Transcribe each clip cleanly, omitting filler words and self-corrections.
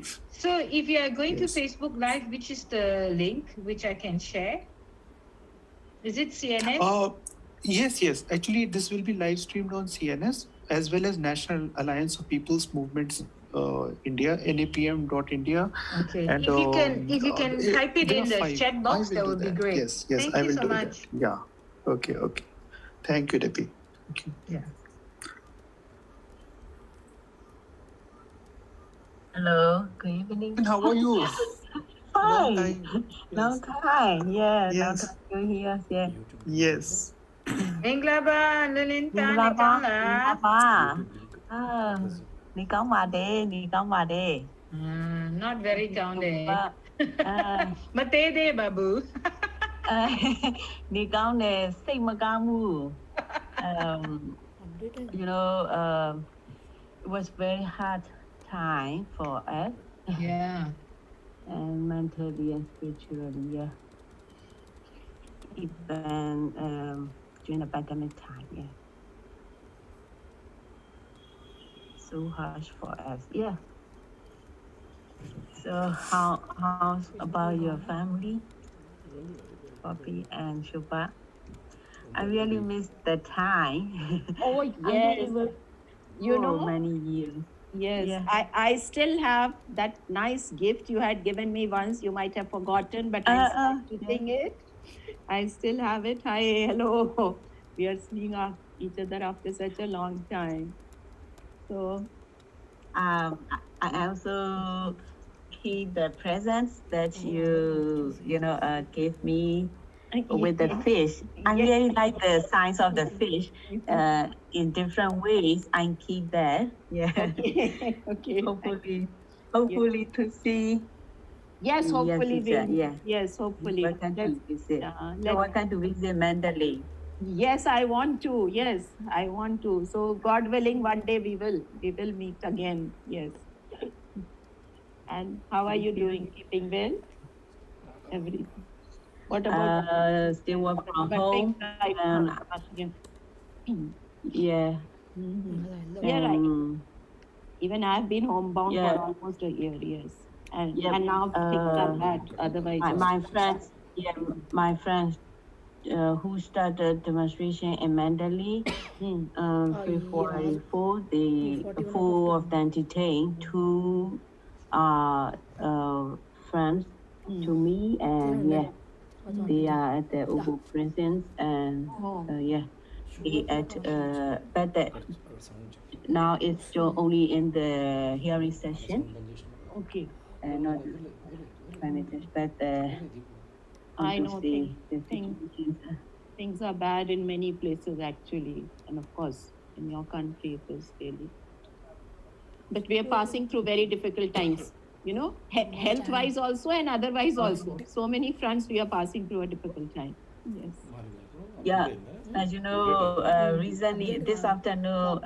So if you are going Yes. to Facebook Live, which is the link which I can share? Is it CNS? Yes. Actually, this will be live streamed on CNS as well as National Alliance of People's Movements India, NAPM.India. Okay. And If you can type it there are in the 5. chat box, that would be great. Yes, Thank I you will so do much. that. Yeah. Okay. Thank you, Debbie. Thank you. Yeah. Hello, good evening. And how are you? Fine. Long time. Yeah, long Yes. time you here. Yeah. Yes. Englaba, Lewin, Ba. Not very down there. Matede, Babu. It was very hard time for us. Yeah. And mentally and spiritually, yeah. Even during the pandemic time, yeah. So harsh for us, yeah. So how's about your family, Poppy and Shubha? I really miss the time. Oh, yes. You know, many years. Yes, Yeah. I still have that nice gift you had given me once. You might have forgotten, but I'm still keeping it. I still have it. Hi, hello. We are seeing each other after such a long time. So, I also keep the presents that you gave me with the fish. I really like the signs of the fish in different ways. I keep that. Yeah. Okay. Hopefully to see. Yes, hopefully we'll. yeah. Yes, hopefully. Welcome to visit. Welcome to visit Mandalay. Yes, I want to. Yes, I want to. So God willing, one day we will meet again. Yes. And how are you doing? Keeping well? Everything. What about still work from home? Yeah. Yeah, right. Even I've been homebound for almost a year, yes. And now things are bad. Otherwise, my friends who started demonstration in Mandalay, 344, the 4 of them detained, 2 friends to me, and they are at the Ubu prisons, and they at but now it's still only in the hearing session. Okay. Not but I know things are bad in many places actually, and of course in your country it is really. But we are passing through very difficult times, health-wise also and otherwise also. So many fronts we are passing through a difficult time. Yes. Yeah, as you know, recently this afternoon,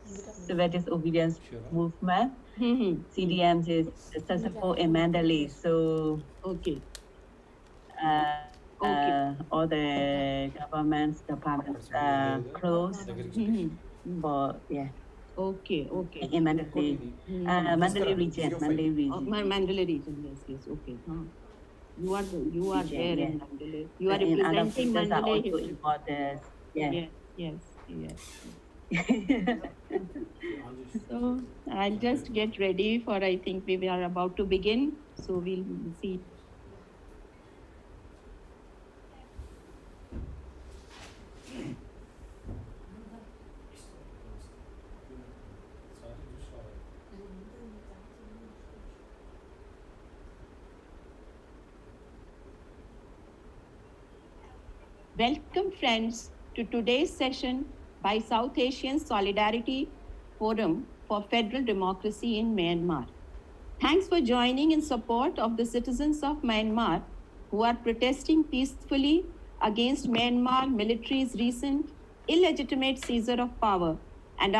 Civil Disobedience Movement, CDM is successful in Mandalay. So all the governments departments are closed. But Okay. In Mandalay, Mandalay region. Mandalay region, yes, okay. You are there in Mandalay. You are representing Mandalay. Also important. Yes. So I'll just get ready for, I think we are about to begin. So we'll see. Welcome friends to today's session by South Asian Solidarity Forum for Federal Democracy in Myanmar. Thanks for joining in support of the citizens of Myanmar who are protesting peacefully against Myanmar military's recent illegitimate seizure of power and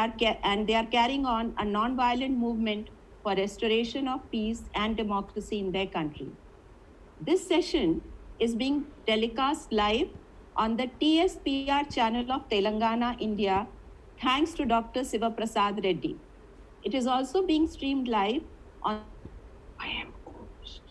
they are carrying on a non-violent movement for restoration of peace and democracy in their country. This session is being telecast live on the TSPR channel of Telangana, India, thanks to Dr. Siva Prasad Reddy. It is also being streamed live on I am host.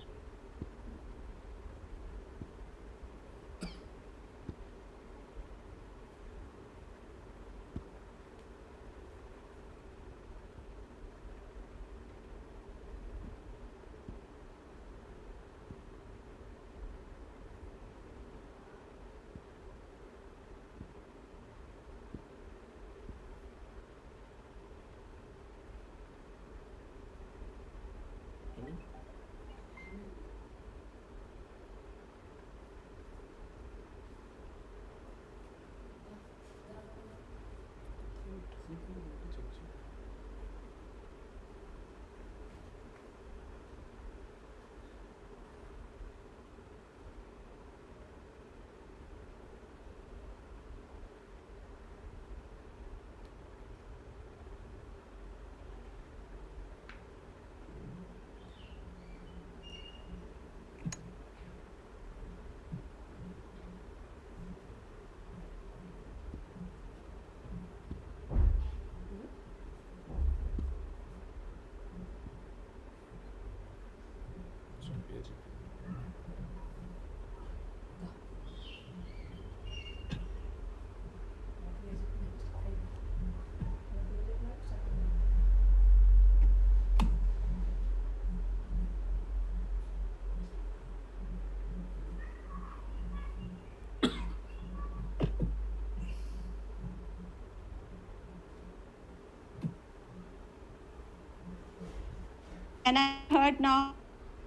and I heard now.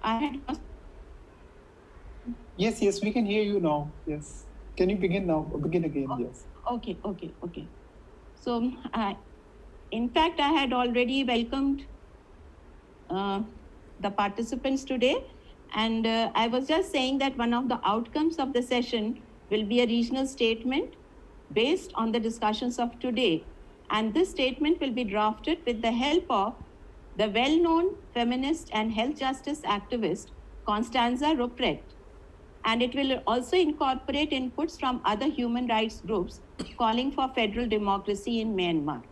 I had lost. Yes, we can hear you now. Yes. Can you begin now? Begin again, yes. Okay. So, in fact, I had already welcomed the participants today, and I was just saying that one of the outcomes of the session will be a regional statement based on the discussions of today. And this statement will be drafted with the help of the well-known feminist and health justice activist, Constanza Ruprecht. And it will also incorporate inputs from other human rights groups calling for federal democracy in Myanmar.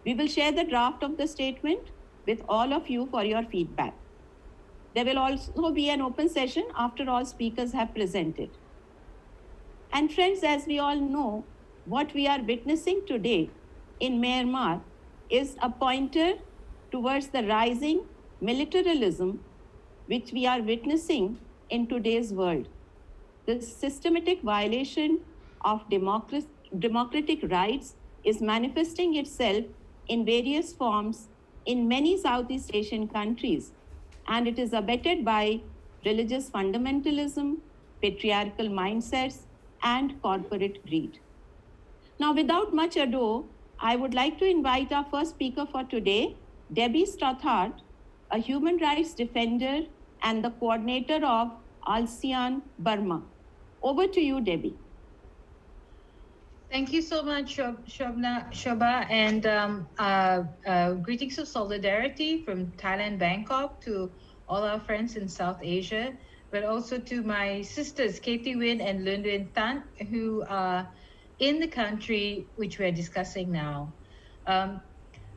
We will share the draft of the statement with all of you for your feedback. There will also be an open session after all speakers have presented. And friends, as we all know, what we are witnessing today in Myanmar is a pointer towards the rising militarism which we are witnessing in today's world. The systematic violation of democratic rights is manifesting itself in various forms in many Southeast Asian countries, and it is abetted by religious fundamentalism, patriarchal mindsets, and corporate greed. Now, without much ado, I would like to invite our first speaker for today, Debbie Stothard, a human rights defender and the coordinator of ASEAN Burma. Over to you, Debbie. Thank you so much, Shobha, and greetings of solidarity from Thailand, Bangkok, to all our friends in South Asia, but also to my sisters, Katie Win and Luin Tan, who are in the country which we're discussing now.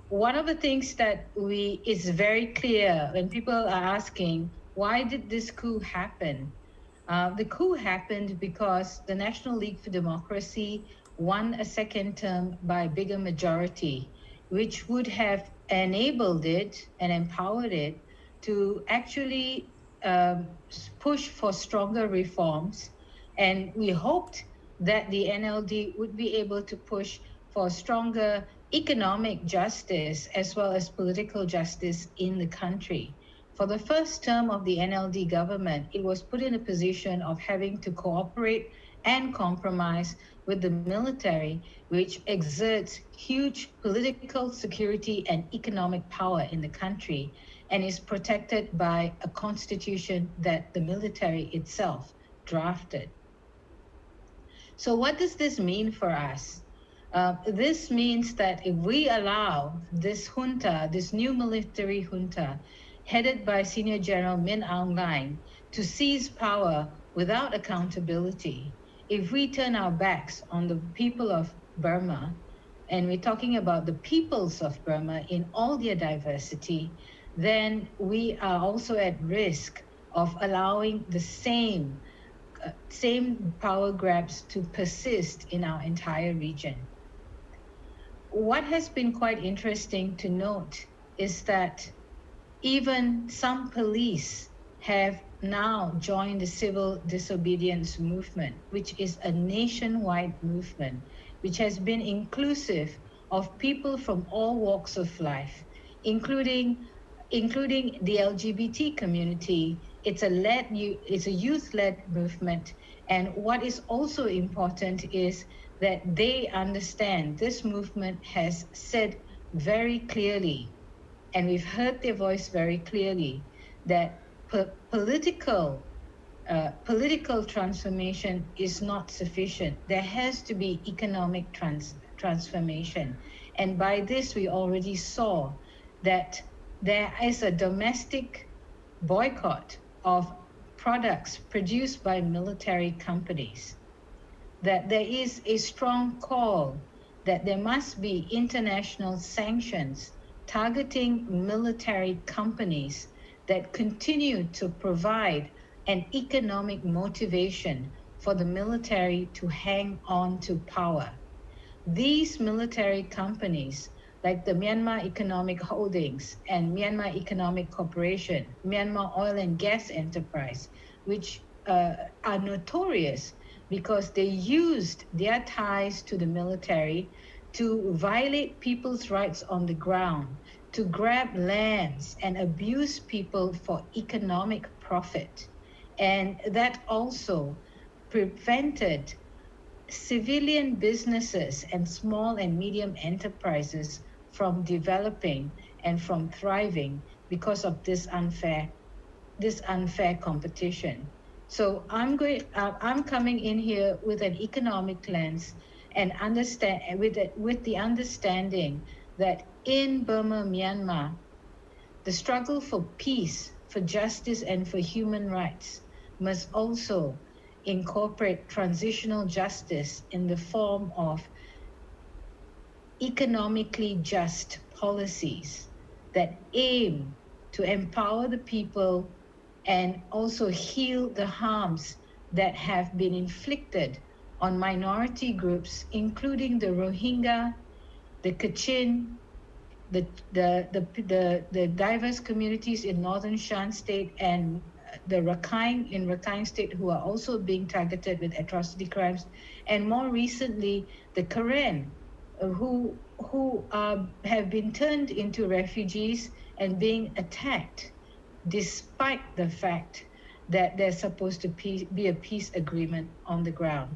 One of the things that is very clear when people are asking, why did this coup happen? The coup happened because the National League for Democracy won a second term by a bigger majority, which would have enabled it and empowered it to actually push for stronger reforms. And we hoped that the NLD would be able to push for stronger economic justice as well as political justice in the country. For the first term of the NLD government, it was put in a position of having to cooperate and compromise with the military, which exerts huge political, security, and economic power in the country, and is protected by a constitution that the military itself drafted. So what does this mean for us? This means that if we allow this junta, this new military junta, headed by Senior General Min Aung Hlaing, to seize power without accountability, if we turn our backs on the people of Burma, and we're talking about the peoples of Burma in all their diversity, then we are also at risk of allowing the same power grabs to persist in our entire region. What has been quite interesting to note is that even some police have now joined the civil disobedience movement, which is a nationwide movement, which has been inclusive of people from all walks of life, including the LGBT community. It's a youth-led movement. And what is also important is that they understand this movement has said very clearly, and we've heard their voice very clearly, that political transformation is not sufficient. There has to be economic transformation. And by this, we already saw that there is a domestic boycott of products produced by military companies, that there is a strong call that there must be international sanctions targeting military companies that continue to provide an economic motivation for the military to hang on to power. These military companies, like the Myanmar Economic Holdings and Myanmar Economic Corporation, Myanmar Oil and Gas Enterprise, which are notorious because they used their ties to the military to violate people's rights on the ground, to grab lands and abuse people for economic profit. And that also prevented civilian businesses and small and medium enterprises from developing and from thriving because of this unfair competition. So I'm coming in here with an economic lens and with the understanding that in Burma, Myanmar, the struggle for peace, for justice, and for human rights must also incorporate transitional justice in the form of economically just policies that aim to empower the people and also heal the harms that have been inflicted on minority groups, including the Rohingya, the Kachin, the diverse communities in northern Shan State and the Rakhine in Rakhine State, who are also being targeted with atrocity crimes, and more recently the Karen, who have been turned into refugees and being attacked, despite the fact that there's supposed to be a peace agreement on the ground.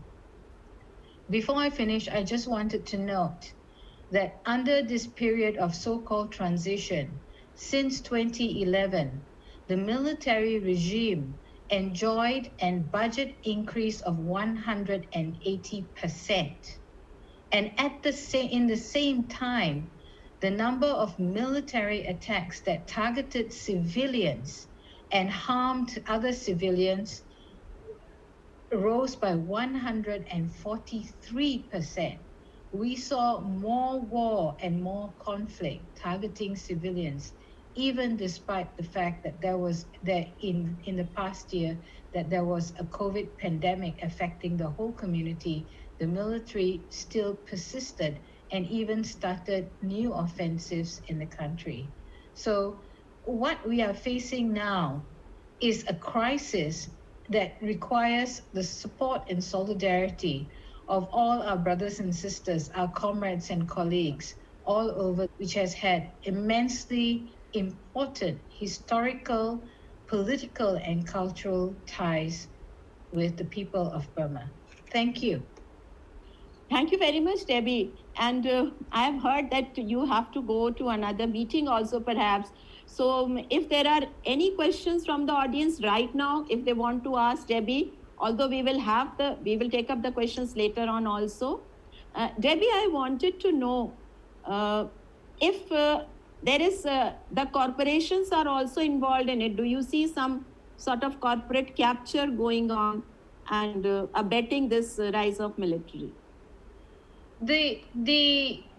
Before I finish, I just wanted to note that under this period of so-called transition, since 2011, the military regime enjoyed a budget increase of 180%. And in the same time, the number of military attacks that targeted civilians and harmed other civilians rose by 143%. We saw more war and more conflict targeting civilians, even despite the fact that in the past year that there was a COVID pandemic affecting the whole community. The military still persisted and even started new offensives in the country. So what we are facing now is a crisis that requires the support and solidarity of all our brothers and sisters, our comrades and colleagues all over, which has had immensely important historical, political, and cultural ties with the people of Burma. Thank you. Thank you very much, Debbie. And I have heard that you have to go to another meeting also, perhaps. So if there are any questions from the audience right now, if they want to ask Debbie, although we will take up the questions later on also. Debbie, I wanted to know if there is, the corporations are also involved in it. Do you see some sort of corporate capture going on and abetting this rise of military? The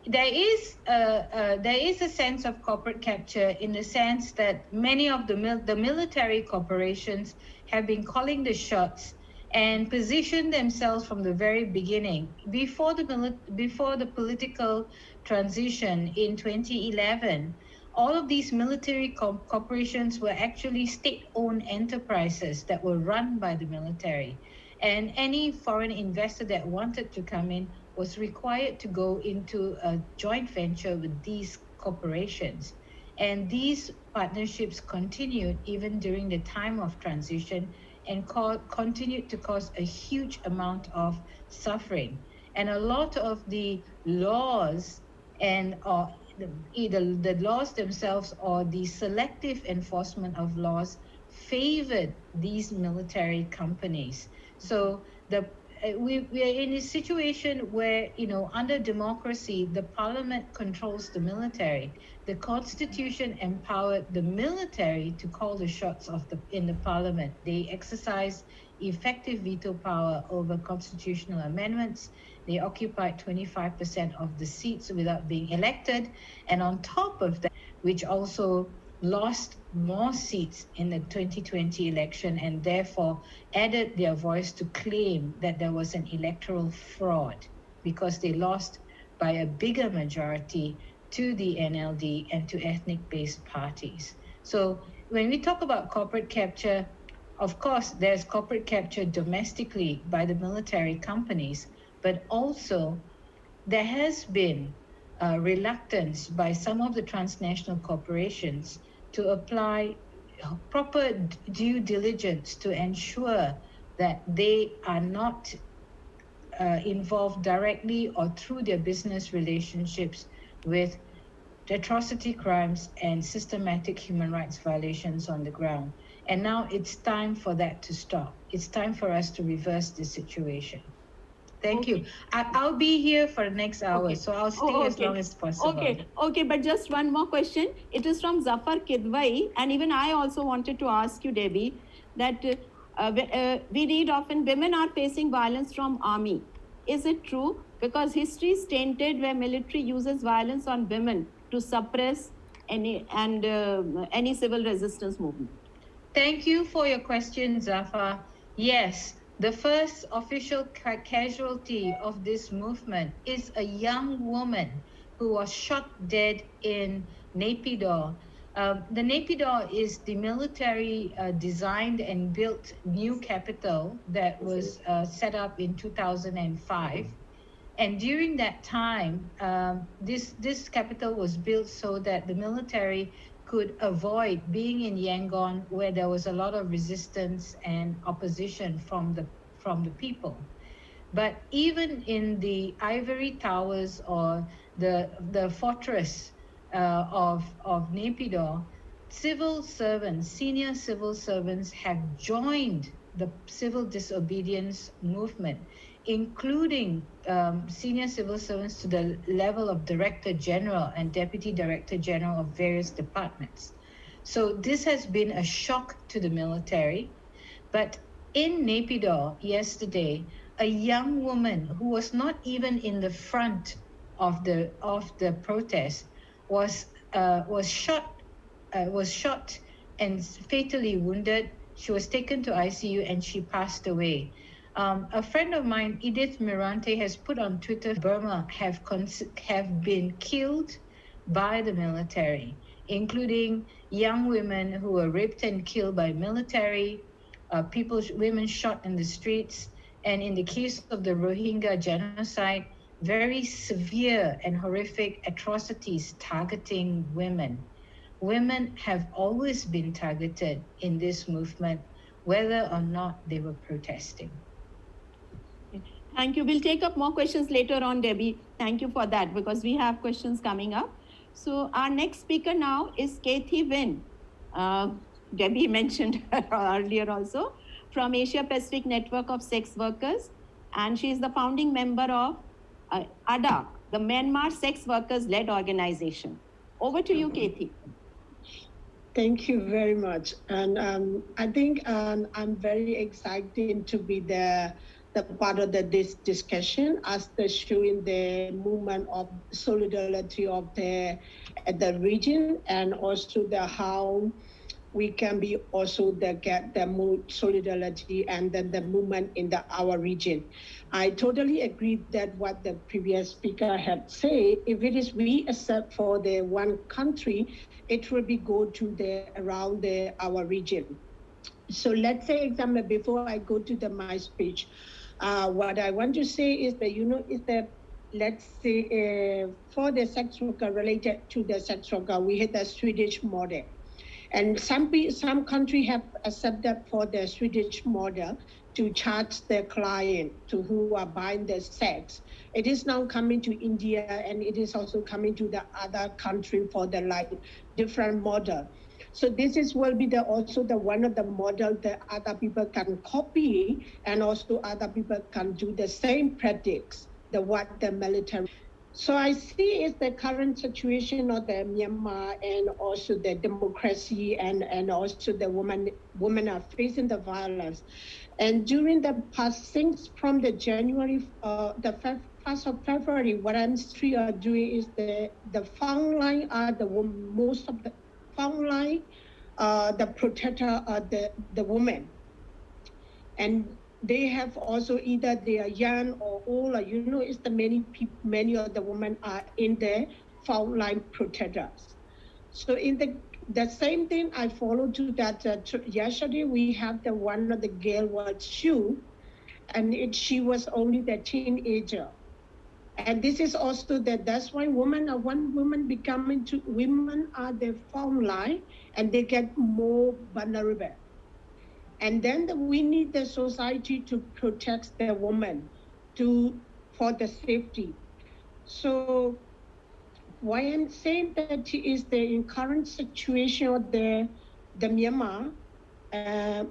there is a sense of corporate capture in the sense that many of the military corporations have been calling the shots and positioned themselves from the very beginning. Before the political transition in 2011, all of these military corporations were actually state-owned enterprises that were run by the military. And any foreign investor that wanted to come in was required to go into a joint venture with these corporations. And these partnerships continued even during the time of transition and continued to cause a huge amount of suffering. And a lot of the laws and either the laws themselves or the selective enforcement of laws favored these military companies. So we are in a situation where, under democracy, the parliament controls the military. The constitution empowered the military to call the shots in the parliament. They exercise effective veto power over constitutional amendments. They occupied 25% of the seats without being elected. And on top of that, which also lost more seats in the 2020 election and therefore added their voice to claim that there was an electoral fraud because they lost by a bigger majority to the NLD and to ethnic-based parties. So when we talk about corporate capture, of course, there's corporate capture domestically by the military companies, but also there has been reluctance by some of the transnational corporations to apply proper due diligence to ensure that they are not involved directly or through their business relationships with atrocity crimes and systematic human rights violations on the ground. And now it's time for that to stop. It's time for us to reverse this situation. Thank you. I'll be here for the next hour, so I'll stay as long as possible. Okay, but just one more question. It is from Zafar Kidwai, and even I also wanted to ask you, Debbie, that we read often women are facing violence from army. Is it true? Because history is tainted where military uses violence on women to suppress any civil resistance movement. Thank you for your question, Zafar. Yes. The first official casualty of this movement is a young woman who was shot dead in Naypyidaw. The Naypyidaw is the military designed and built new capital that was set up in 2005. And during that time, this capital was built so that the military could avoid being in Yangon, where there was a lot of resistance and opposition from the people. But even in the ivory towers or the fortress of Naypyidaw, civil servants, senior civil servants have joined the civil disobedience movement, including senior civil servants to the level of Director General and Deputy Director General of various departments. So this has been a shock to the military. But in Naypyidaw yesterday, a young woman who was not even in the front of the protest was shot and fatally wounded. She was taken to ICU and she passed away. A friend of mine, Edith Mirante, has put on Twitter, Burma have been killed by the military, including young women who were raped and killed by military, women shot in the streets, and in the case of the Rohingya genocide, very severe and horrific atrocities targeting women. Women have always been targeted in this movement, whether or not they were protesting. Thank you. We'll take up more questions later on, Debbie. Thank you for that, because we have questions coming up. So our next speaker now is Kathy Wynn. Debbie mentioned her earlier also, from Asia Pacific Network of Sex Workers. And she is the founding member of ADA, the Myanmar Sex Workers-led organization. Over to you, Kathy. Thank you very much. And I think I'm very excited to be there the part of this discussion as the showing the movement of solidarity of the region, and also the how we can be also get the more solidarity and then the movement in our region. I totally agree that what the previous speaker had said, if it is we accept for the one country, it will be go to around our region. So let's say example, before I go to my speech, what I want to say is that, let's say for the sex worker, related to the sex worker, we had the Swedish model. And some countries have accepted for the Swedish model to charge their client to who are buying the sex. It is now coming to India, and it is also coming to the other country for the different model. So this will be also the one of the model that other people can copy, and also other people can do the same practice, what the military. So I see is the current situation of the Myanmar, and also the democracy, and also the women are facing the violence. And during the past, since from the January, the 1st of February, what I'm are doing is the front line are most of the front line, the protector are the women. And they have also either they are young or old, or it's the many of the women are in the frontline protectors. So in the same thing I follow to that yesterday we have the one of the girl was Shu, and she was only the teenager. And this is also that's why women becoming women are the frontline, and they get more vulnerable. And then we need the society to protect the woman for the safety. So why I'm saying that is the current situation of the Myanmar,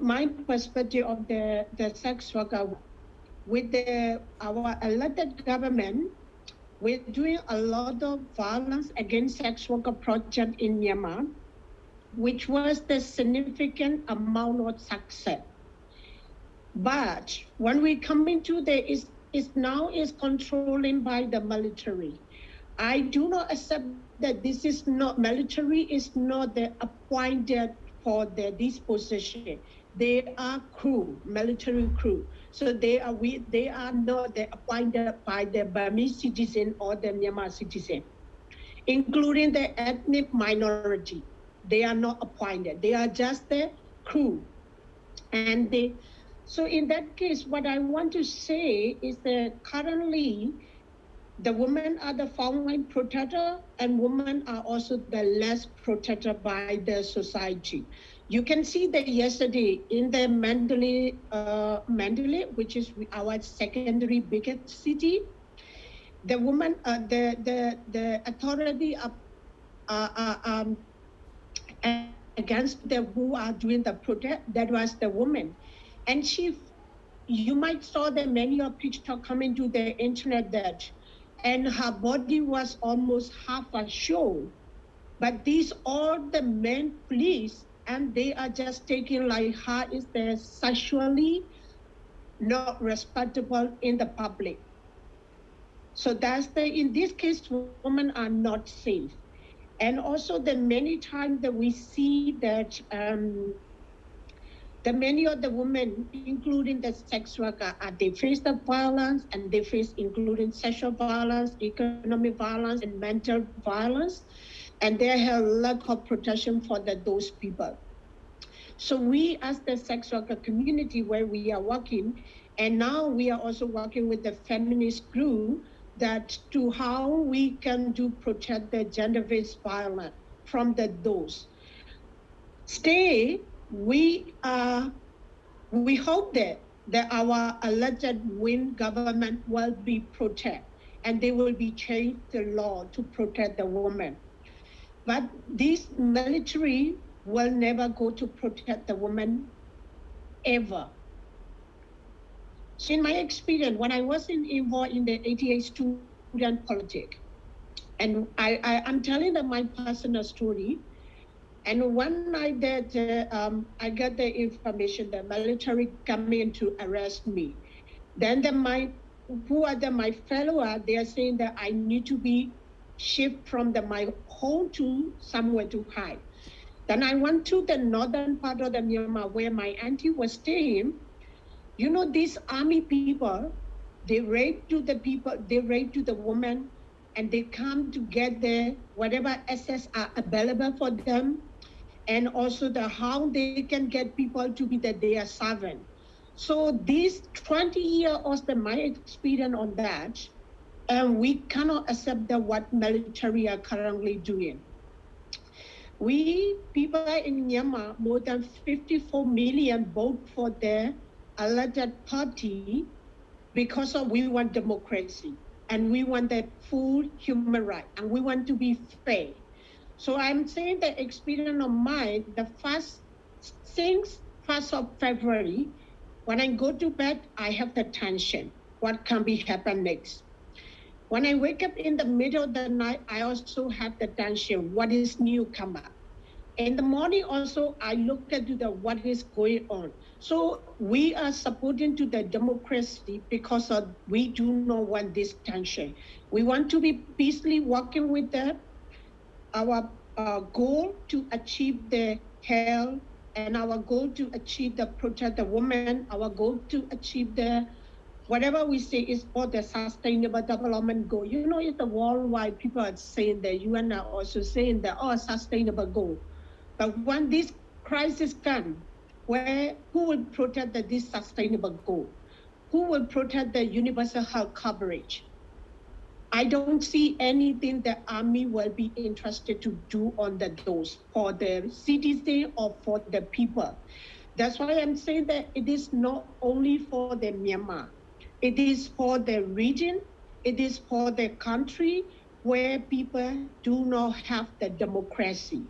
my perspective of the sex worker, with our elected government, we're doing a lot of violence against sex worker project in Myanmar, which was the significant amount of success. But when we come into is now controlling by the military. I do not accept that this is not, military is not the appointed for this position. They are crew, military crew. So they are not the appointed by the Burmese citizen or the Myanmar citizen, including the ethnic minority. They are not appointed. They are just the crew. And so in that case, what I want to say is that currently the women are the frontline protector, and women are also the less protected by the society. You can see that yesterday in the Mandalay, which is our secondary biggest city, the woman, the authority against the who are doing the protest, that was the woman. And you might saw that many of pictures coming to the internet and her body was almost half a show. But these are the men police, and they are just taking like her is the sexually not respectable in the public. So that's in this case, women are not safe. And also the many times that we see that the many of the women, including the sex worker, they face the violence, and they face including sexual violence, economic violence, and mental violence, and they have lack of protection for those people. So we, as the sex worker community where we are working, and now we are also working with the feminist group, that to how we can protect the gender-based violence from those. We hope that our elected Win government will be protect, and they will be change the law to protect the woman. But this military will never go to protect the woman ever. So in my experience, when I was involved in the 88 student politics, and I'm telling them my personal story, and one night that I got the information that military come in to arrest me, Then my follower, they are saying that I need to be shipped from my home to somewhere to hide. Then I went to the northern part of the Myanmar where my auntie was staying. You know, these army people, they rape to the people, they rape to the woman, and they come to get whatever assets are available for them, and also how they can get people to be their servant. So this 20 years of my experience on that, and we cannot accept what military are currently doing. We, people in Myanmar, more than 54 million vote for the elected party because we want democracy, and we want the full human right, and we want to be fair. So I'm saying the experience of mine, the since 1st of February, when I go to bed, I have the tension. What can be happen next? When I wake up in the middle of the night, I also have the tension. What is new come up? In the morning also, I look at what is going on. So we are supporting to the democracy because we do not want this tension. We want to be peacefully working with our goal to achieve the health, and our goal to achieve protect the women, our goal to achieve whatever we say is for the sustainable development goal. You know, it's the worldwide people are saying that, UN are also saying that, sustainable goal. But when this crisis comes, who will protect this sustainable goal? Who will protect the universal health coverage? I don't see anything the army will be interested to do on those for the citizen or for the people. That's why I'm saying that it is not only for the Myanmar. It is for the region. It is for the country where people do not have the democracy.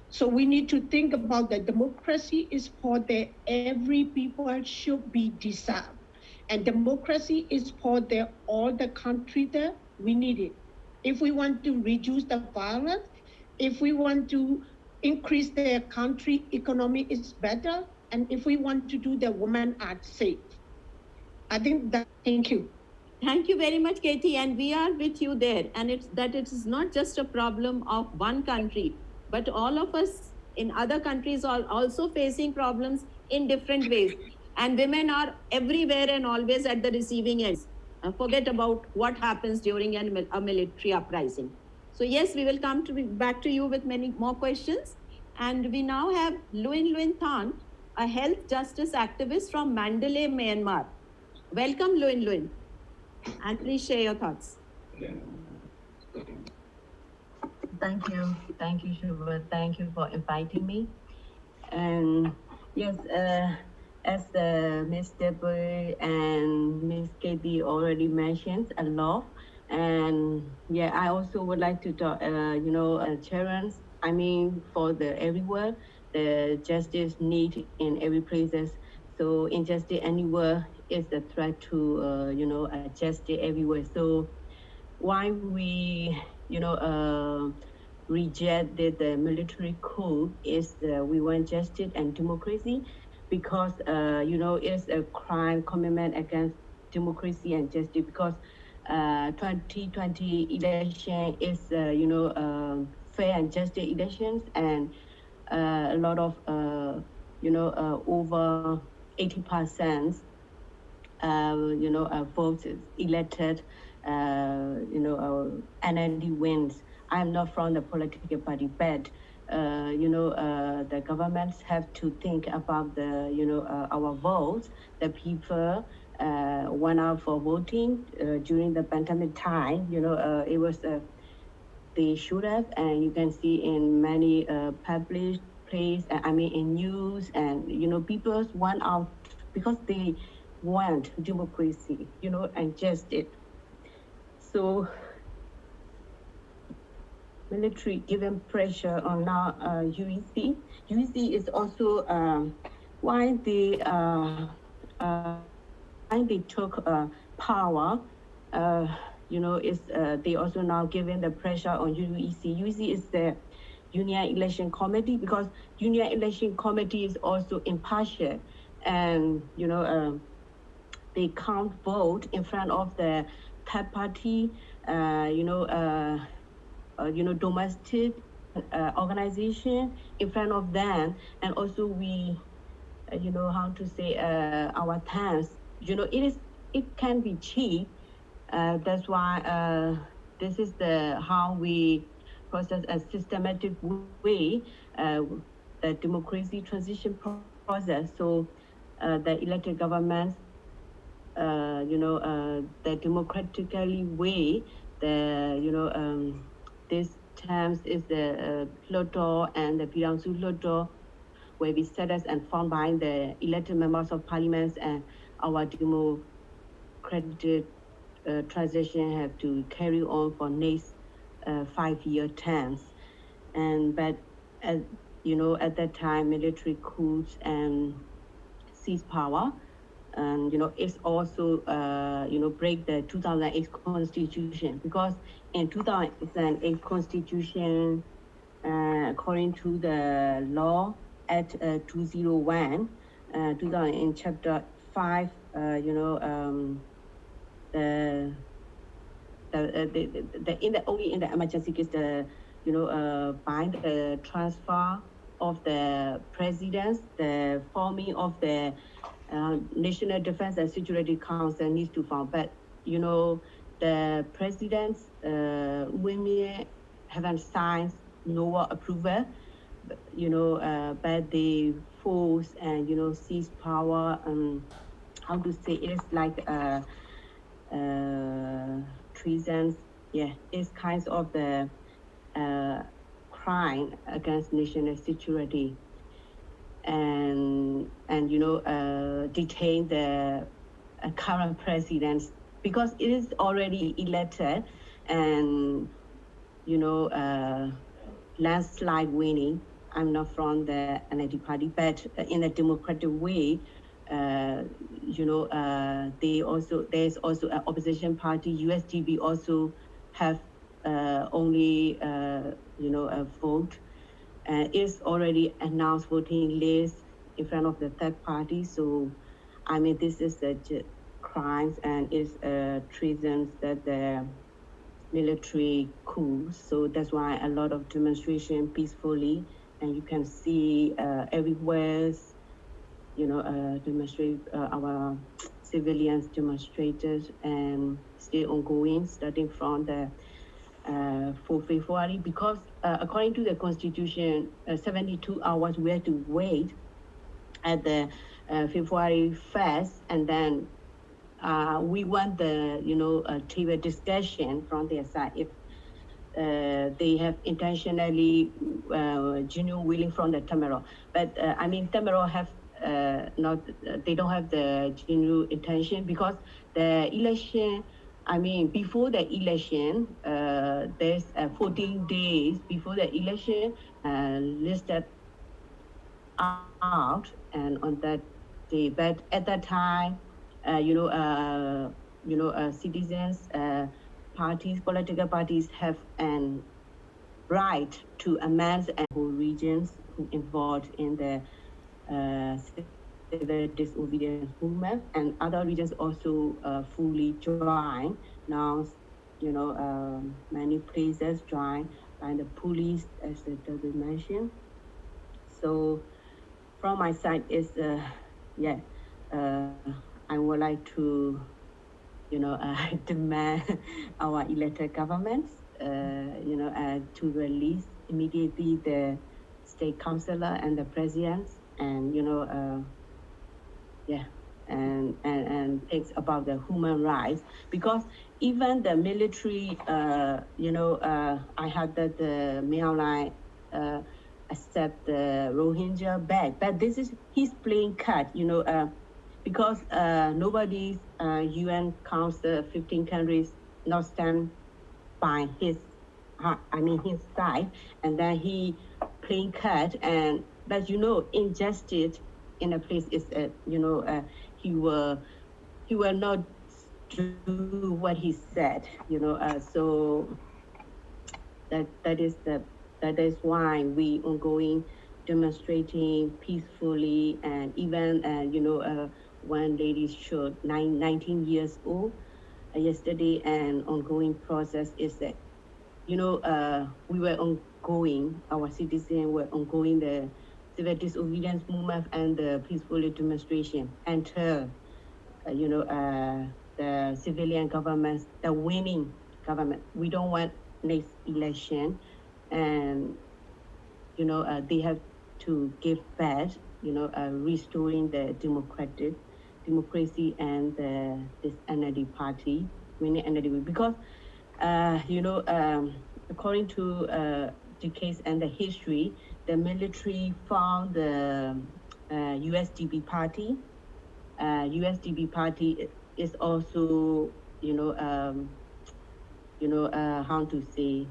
So we need to think about the democracy is for every people should be deserved. And democracy is for all the country there. We need it. If we want to reduce the violence, if we want to increase the country economy is better, and if we want to do the women are safe. I think that, thank you. Thank you very much, Katie, and we are with you there. And it is not just a problem of one country, but all of us in other countries are also facing problems in different ways. And women are everywhere and always at the receiving end. Forget about what happens during a military uprising. So yes, we will come back to you with many more questions. And we now have Luin Than, a health justice activist from Mandalay, Myanmar. Welcome, Luin. And please share your thoughts. Thank you, Shubha. Thank you for inviting me. And yes, as Ms. Deborah and Ms. Katie already mentioned a lot, and yeah, I also would like to talk, challenge. I mean, for everywhere, the justice need in every places. So injustice anywhere is a threat to justice everywhere. So why we rejected the military coup is we want justice and democracy, because it's a crime commitment against democracy and justice, because 2020 election is fair and just elections, and a lot of over 80% votes elected, NLD wins. I'm not from the political party, but the governments have to think about our votes. The people went out for voting during the pandemic time. It was they should have, and you can see in many published places. In news, and people went out because they want democracy, and justice. So military given pressure on now UEC. UEC is also why they took power. Is they also now giving the pressure on UEC. UEC is the Union Election Committee, because Union Election Committee is also impartial, and they count vote in front of the third party, domestic organization in front of them, and also we, how to say, our terms, it can be cheap. That's why this is how we process a systematic way the democracy transition process. So the elected governments, the democratically way, this terms is the Loto and the Pirangsu Loto, where we set us and formed by the elected members of parliaments, and our democratic transition have to carry on for next 5-year terms. But at that time, military coups and seize power, and it's also break the 2008 constitution, because in 2008 constitution, according to the law at 201, 2000 in chapter 5, only in the emergency case, by the transfer of the presidents, the forming of the National Defense and Security Council needs to form. But the presidents, women haven't signed no approval, but they force and seize power. How to say, it's like treasons. Yeah, it's kinds of the crime against national security, and detain the current presidents, because it is already elected, and landslide winning. I'm not from the NLD party, but in a democratic way, there's also an opposition party. USDP also have only a vote. It's already announced voting list in front of the third party. So, this is a crimes, and it's treasons that the military coups. So that's why a lot of demonstration peacefully, and you can see everywhere, demonstrate our civilians demonstrators, and still ongoing, starting from the 4 February, because according to the constitution, 72 hours we have to wait at the February 1st, and then we want the table discussion from their side if they have intentionally genuine willing from the Tamaro. But Tamaro have they don't have the genuine intention, because the election, before the election, there's 14 days before the election listed out, and on that day. But at that time, citizens, parties, political parties have an right to amend and whole regions who involved in the civil disobedience movement, and other regions also fully join. Now, many places join by the police, as David mentioned. So, from my side is, I would like to, demand our elected governments, to release immediately the state councillor and the presidents, and and things about the human rights, because even the military, I heard that the Mandalay accept the Rohingya back, but this is his playing card, because nobody's UN Council, 15 countries not stand by his side, and then he playing card, but injustice in a place is he will not do what he said, so that is why we ongoing demonstrating peacefully, and even one lady shot 19 years old yesterday, and ongoing process is that, we were ongoing, our citizens were ongoing the civil disobedience movement and the peaceful demonstration until, the civilian government, the winning government. We don't want next election, and, they have to give back, restoring the democracy and this NLD party, winning NLD, because, according to the case and the history, the military found the USDP party. USDP party is also, how to say,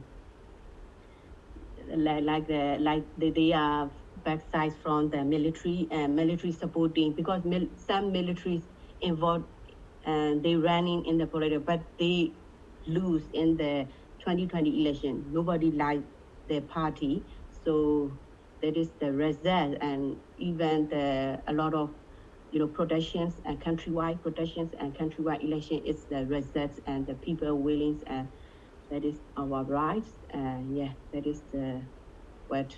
they are backsides from the military, and military supporting, because some militaries involved and they running in the politics, but they lose in the 2020 election. Nobody liked their party, so that is the result. And even a lot of protections and countrywide election is the results, and the people willing, and that is our rights. That is what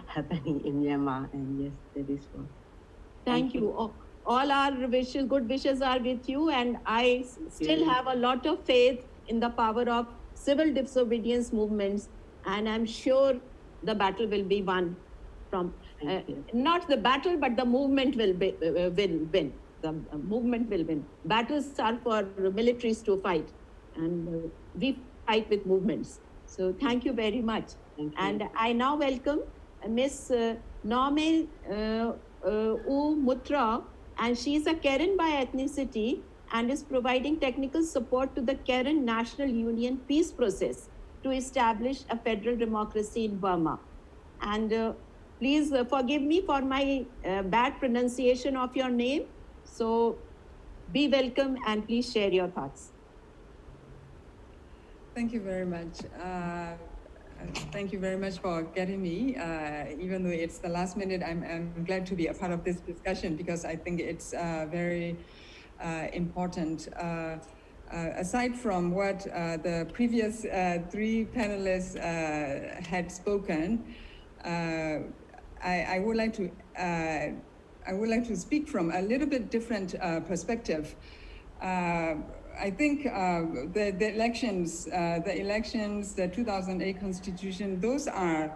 happening in Myanmar, and yes, that is what. Thank you. All our wishes, good wishes are with you, and I still have a lot of faith in the power of civil disobedience movements, and I'm sure the battle will be won from, not the battle, but the movement will win. The movement will win. Battles are for militaries to fight, and we fight with movements. So thank you very much. And I now welcome Miss Norme U Mutra, and she is a Karen by ethnicity and is providing technical support to the Karen National Union peace process to establish a federal democracy in Burma. And please forgive me for my bad pronunciation of your name. So be welcome and please share your thoughts. Thank you very much. Thank you very much for getting me. Even though it's the last minute, I'm glad to be a part of this discussion because I think it's very important. Aside from what the previous three panelists had spoken, I would like to speak from a little bit different perspective. I think the elections, the 2008 Constitution, those are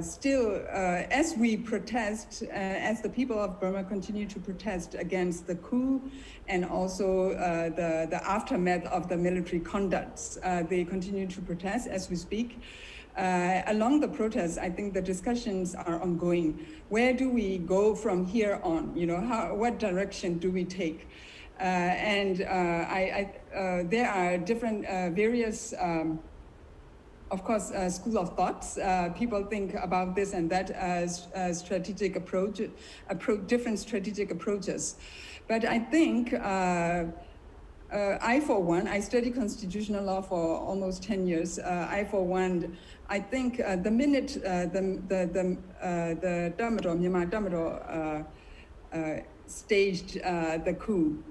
still, as we protest, as the people of Burma continue to protest against the coup and also the aftermath of the military conducts, they continue to protest as we speak. Along the protests, I think the discussions are ongoing. Where do we go from here on? What direction do we take? There are different various, of course, schools of thoughts. People think about this and that as strategic approach, different strategic approaches. But I think I, for one, I studied constitutional law for almost 10 years. I, for one, I think the minute the Myanmar Damador staged the coup,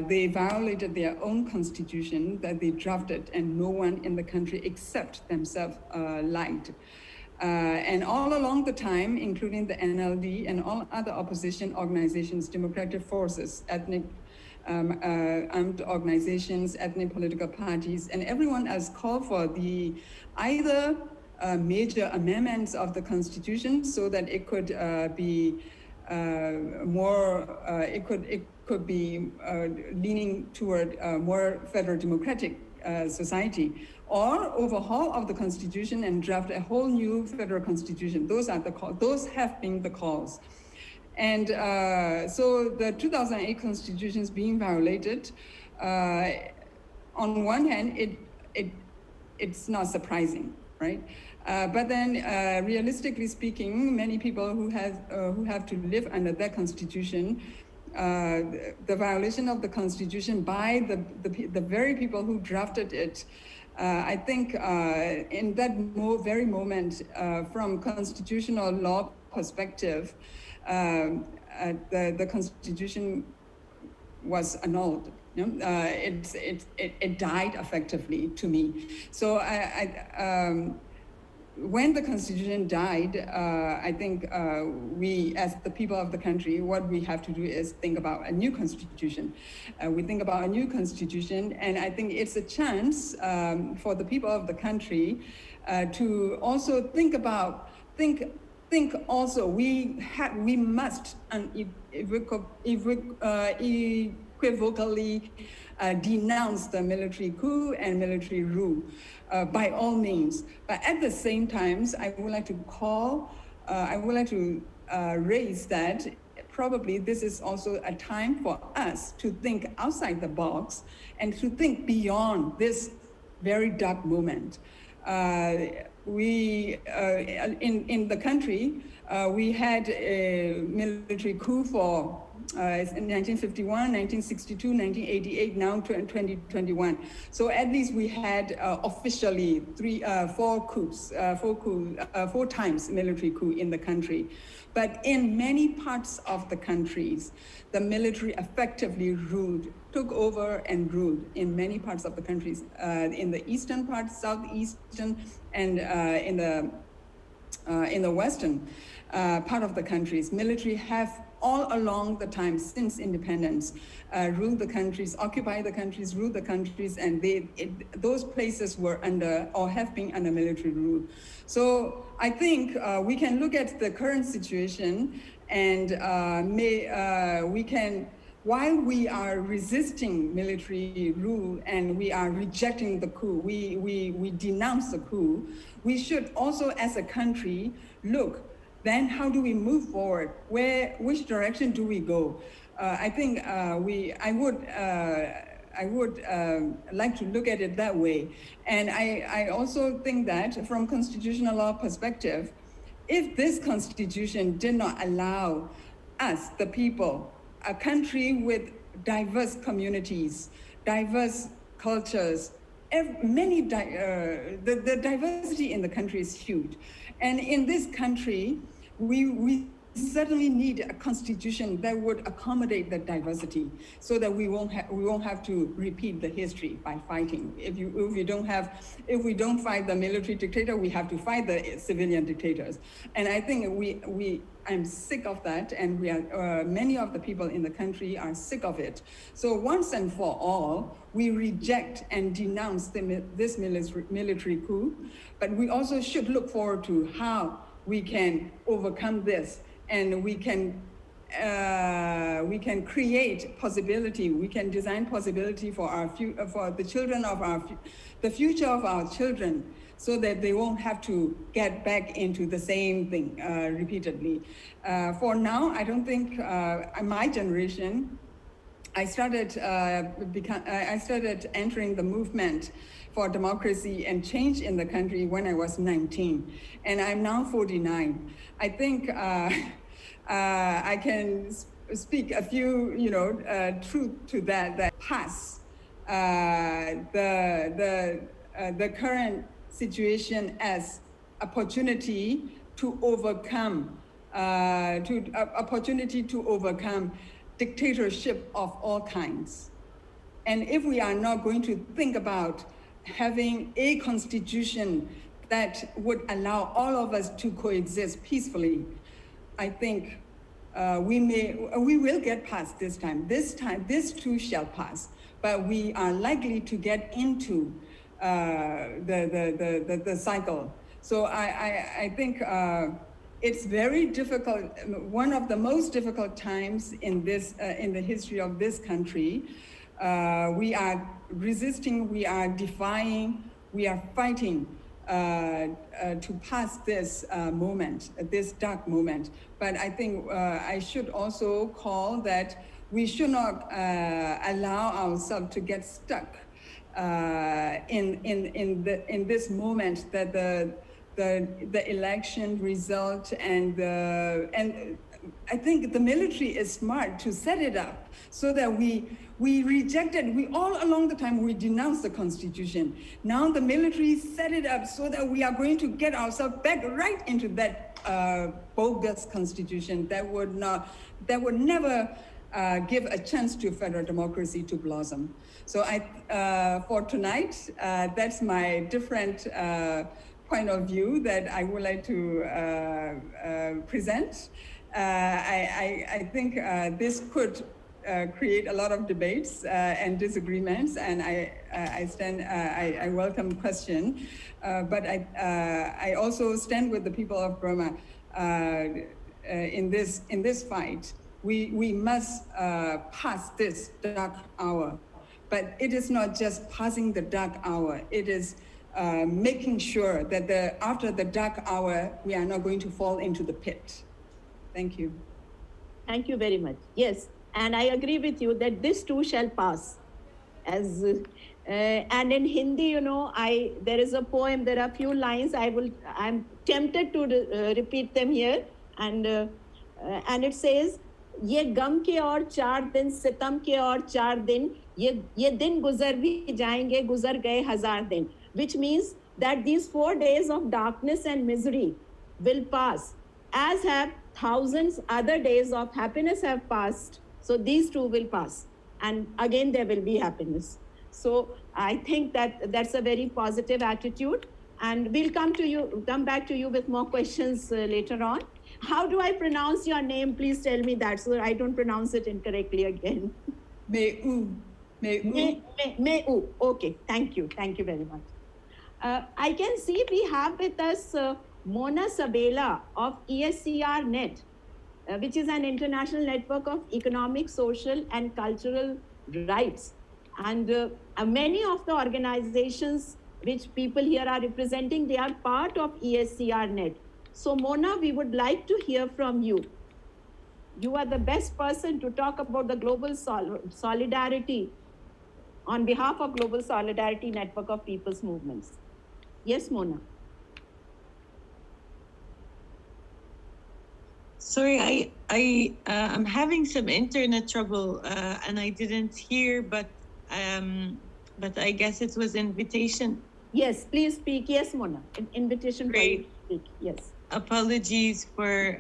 they violated their own constitution that they drafted, and no one in the country except themselves liked. And all along the time, including the NLD and all other opposition organizations, democratic forces, ethnic armed organizations, ethnic political parties, and everyone else called for the either major amendments of the constitution so that it could be more, it could be leaning toward more federal democratic society, or overhaul of the constitution and draft a whole new federal constitution. Those are the calls. Those have been the calls. And so the 2008 constitution is being violated. On one hand, it's not surprising, right? But then, realistically speaking, many people who have to live under that constitution, the violation of the constitution by the very people who drafted it, I think in that very moment, from constitutional law perspective, the constitution was annulled. You know? It died effectively to me. So when the constitution died, I think we, as the people of the country, what we have to do is think about a new constitution. We think about a new constitution, and I think it's a chance for the people of the country to also think also we must unequivocally denounce the military coup and military rule by all means. But at the same time, I would like to raise that probably this is also a time for us to think outside the box and to think beyond this very dark moment. In the country, we had a military coup for in 1951, 1962, 1988, now 2021. So at least we had officially four times military coup in the country. But in many parts of the countries, the military effectively took over and ruled in many parts of the countries, in the eastern part, southeastern, and in the western part of the countries. Military have all along the time since independence ruled the countries, occupied the countries, ruled the countries, and those places were under or have been under military rule. So I think we can look at the current situation and while we are resisting military rule and we are rejecting the coup, we denounce the coup, we should also as a country look, then how do we move forward? Which direction do we go? I think I would like to look at it that way. And I also think that from constitutional law perspective, if this constitution did not allow us, the people, a country with diverse communities, diverse cultures, the diversity in the country is huge. And in this country, we certainly need a constitution that would accommodate that diversity so that we won't have to repeat the history by fighting. If we don't fight the military dictator, we have to fight the civilian dictators. And I think I'm sick of that, and many of the people in the country are sick of it. So once and for all, we reject and denounce this military coup, but we also should look forward to how we can overcome this, and we can create possibility. We can design possibility for the children of the future of our children, so that they won't have to get back into the same thing repeatedly. For now, I don't think my generation. I started entering the movement for democracy and change in the country when I was 19, and I'm now 49. I think I can speak a few, truth to that pass the current situation as opportunity to overcome dictatorship of all kinds. And if we are not going to think about having a constitution that would allow all of us to coexist peacefully, I think we will get past this time. This too shall pass, but we are likely to get into the cycle. So I think it's very difficult. One of the most difficult times in the history of this country. We are resisting, we are defying, we are fighting to pass this moment, this dark moment. But I think I should also call that we should not allow ourselves to get stuck in this moment that the election result and I think the military is smart to set it up so that we rejected, all along the time we denounced the constitution. Now the military set it up so that we are going to get ourselves back right into that bogus constitution that would never give a chance to federal democracy to blossom. So for tonight, that's my different point of view that I would like to present. I think this could create a lot of debates and disagreements, and I welcome question, but I also stand with the people of Burma in this fight. We must pass this dark hour, but it is not just passing the dark hour. It is making sure that after the dark hour, we are not going to fall into the pit. Thank you. Thank you very much. Yes, and I agree with you that this too shall pass. As and in Hindi, you know, there is a poem. There are a few lines. I'm tempted to repeat them here, and it says, "ये गम के और 4 दिन, सितम के और 4 दिन, ये दिन गुजर भी जाएंगे, गुजर गए 1000 दिन," which means that these 4 days of darkness and misery will pass, as have thousands other days of happiness have passed. So these too will pass, and again there will be happiness. So I think that that's a very positive attitude, and we'll come back to you with more questions later on. How do I pronounce your name? Please tell me that so I don't pronounce it incorrectly again. Meu. Okay, thank you very much. I can see we have with us Mona Sabela of ESCR Net, which is an international network of economic, social, and cultural rights. And many of the organizations which people here are representing, they are part of ESCR Net. So Mona, we would like to hear from you. You are the best person to talk about the global solidarity on behalf of Global Solidarity Network of People's Movements. Yes, Mona. Sorry, I'm having some internet trouble and I didn't hear, but I guess it was invitation. Yes, please speak. Yes, Mona. Invitation. Great. For you to speak. Yes. Apologies for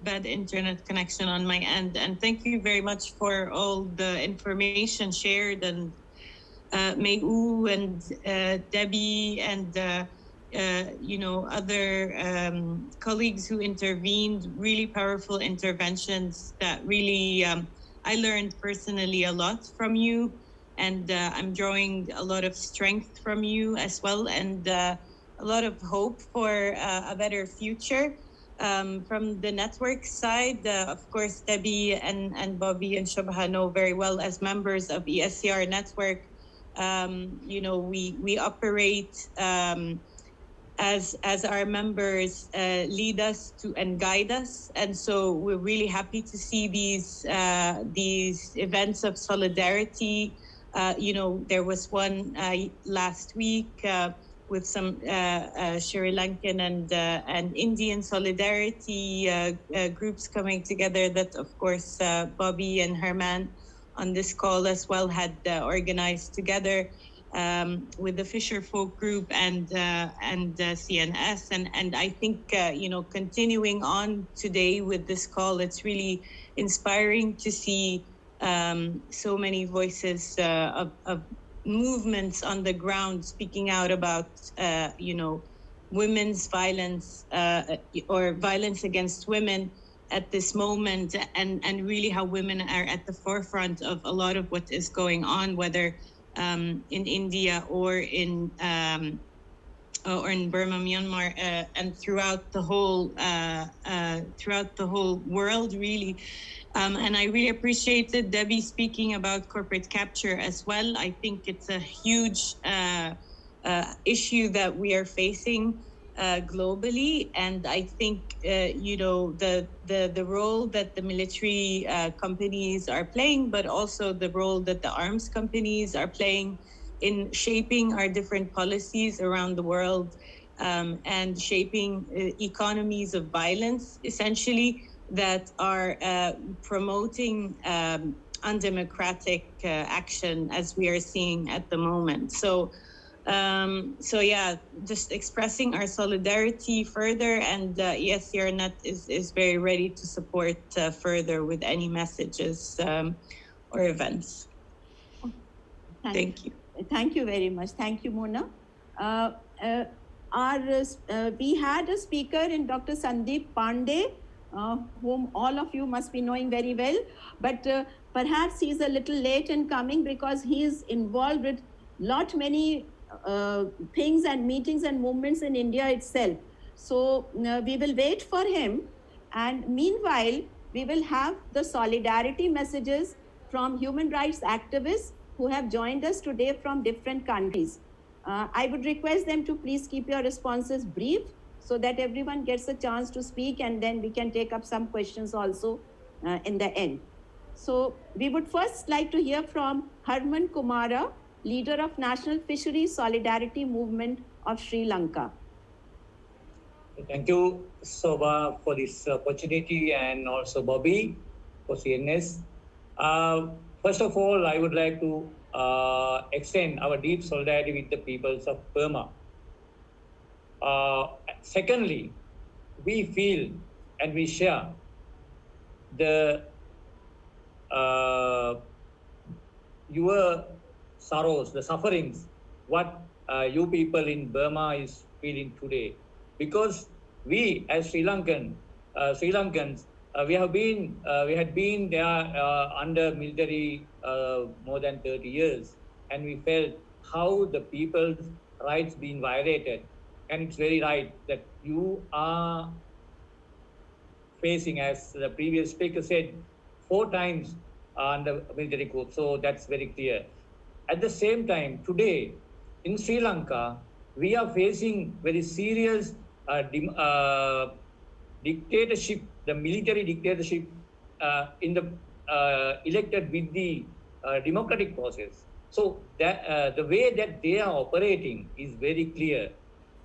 bad internet connection on my end, and thank you very much for all the information shared, and Mayu and Debbie and you know, other colleagues who intervened. Really powerful interventions that really I learned personally a lot from you, and I'm drawing a lot of strength from you as well, and a lot of hope for a better future. From the network side, of course, Debbie and Bobby and Shobha know very well as members of ESCR Network. You know, we operate as our members lead us to and guide us, and so we're really happy to see these events of solidarity. You know, there was one last week with some Sri Lankan and Indian solidarity groups coming together that, of course, Bobby and Herman on this call as well had organized together with the Fisher Folk Group and CNS. And I think, you know, continuing on today with this call, it's really inspiring to see so many voices of movements on the ground speaking out about, you know, women's violence or violence against women at this moment, and really how women are at the forefront of a lot of what is going on, whether in India or in Burma, Myanmar, and throughout the whole world, really. And I really appreciated Debbie speaking about corporate capture as well. I think it's a huge issue that we are facing globally, and I think you know, the role that the military companies are playing, but also the role that the arms companies are playing in shaping our different policies around the world, and shaping economies of violence, essentially, that are promoting undemocratic action, as we are seeing at the moment. So So yeah, just expressing our solidarity further, and ESCRNet is very ready to support further with any messages or events. Thank you. Thank you very much. Thank you, Mona. We had a speaker in Dr. Sandeep Pandey, whom all of you must be knowing very well, but perhaps he's a little late in coming because he is involved with many things and meetings and movements in India itself. So we will wait for him, and meanwhile we will have the solidarity messages from human rights activists who have joined us today from different countries. I would request them to please keep your responses brief so that everyone gets a chance to speak, and then we can take up some questions also in the end. So we would first like to hear from Harman Kumara, leader of National Fisheries Solidarity Movement of Sri Lanka. Thank you, Soba, for this opportunity, and also Bobby for CNS. First of all, I would like to extend our deep solidarity with the peoples of Burma. Secondly, we feel and we share the your sorrows, the sufferings, what you people in Burma is feeling today. Because we as Sri Lankans, we had been there under military more than 30 years, and we felt how the people's rights being violated. And it's very right that you are facing, as the previous speaker said, 4 times under military coup. So that's very clear. At the same time, today in Sri Lanka, we are facing very serious dictatorship, the military dictatorship in the elected with the democratic process. So that the way that they are operating is very clear,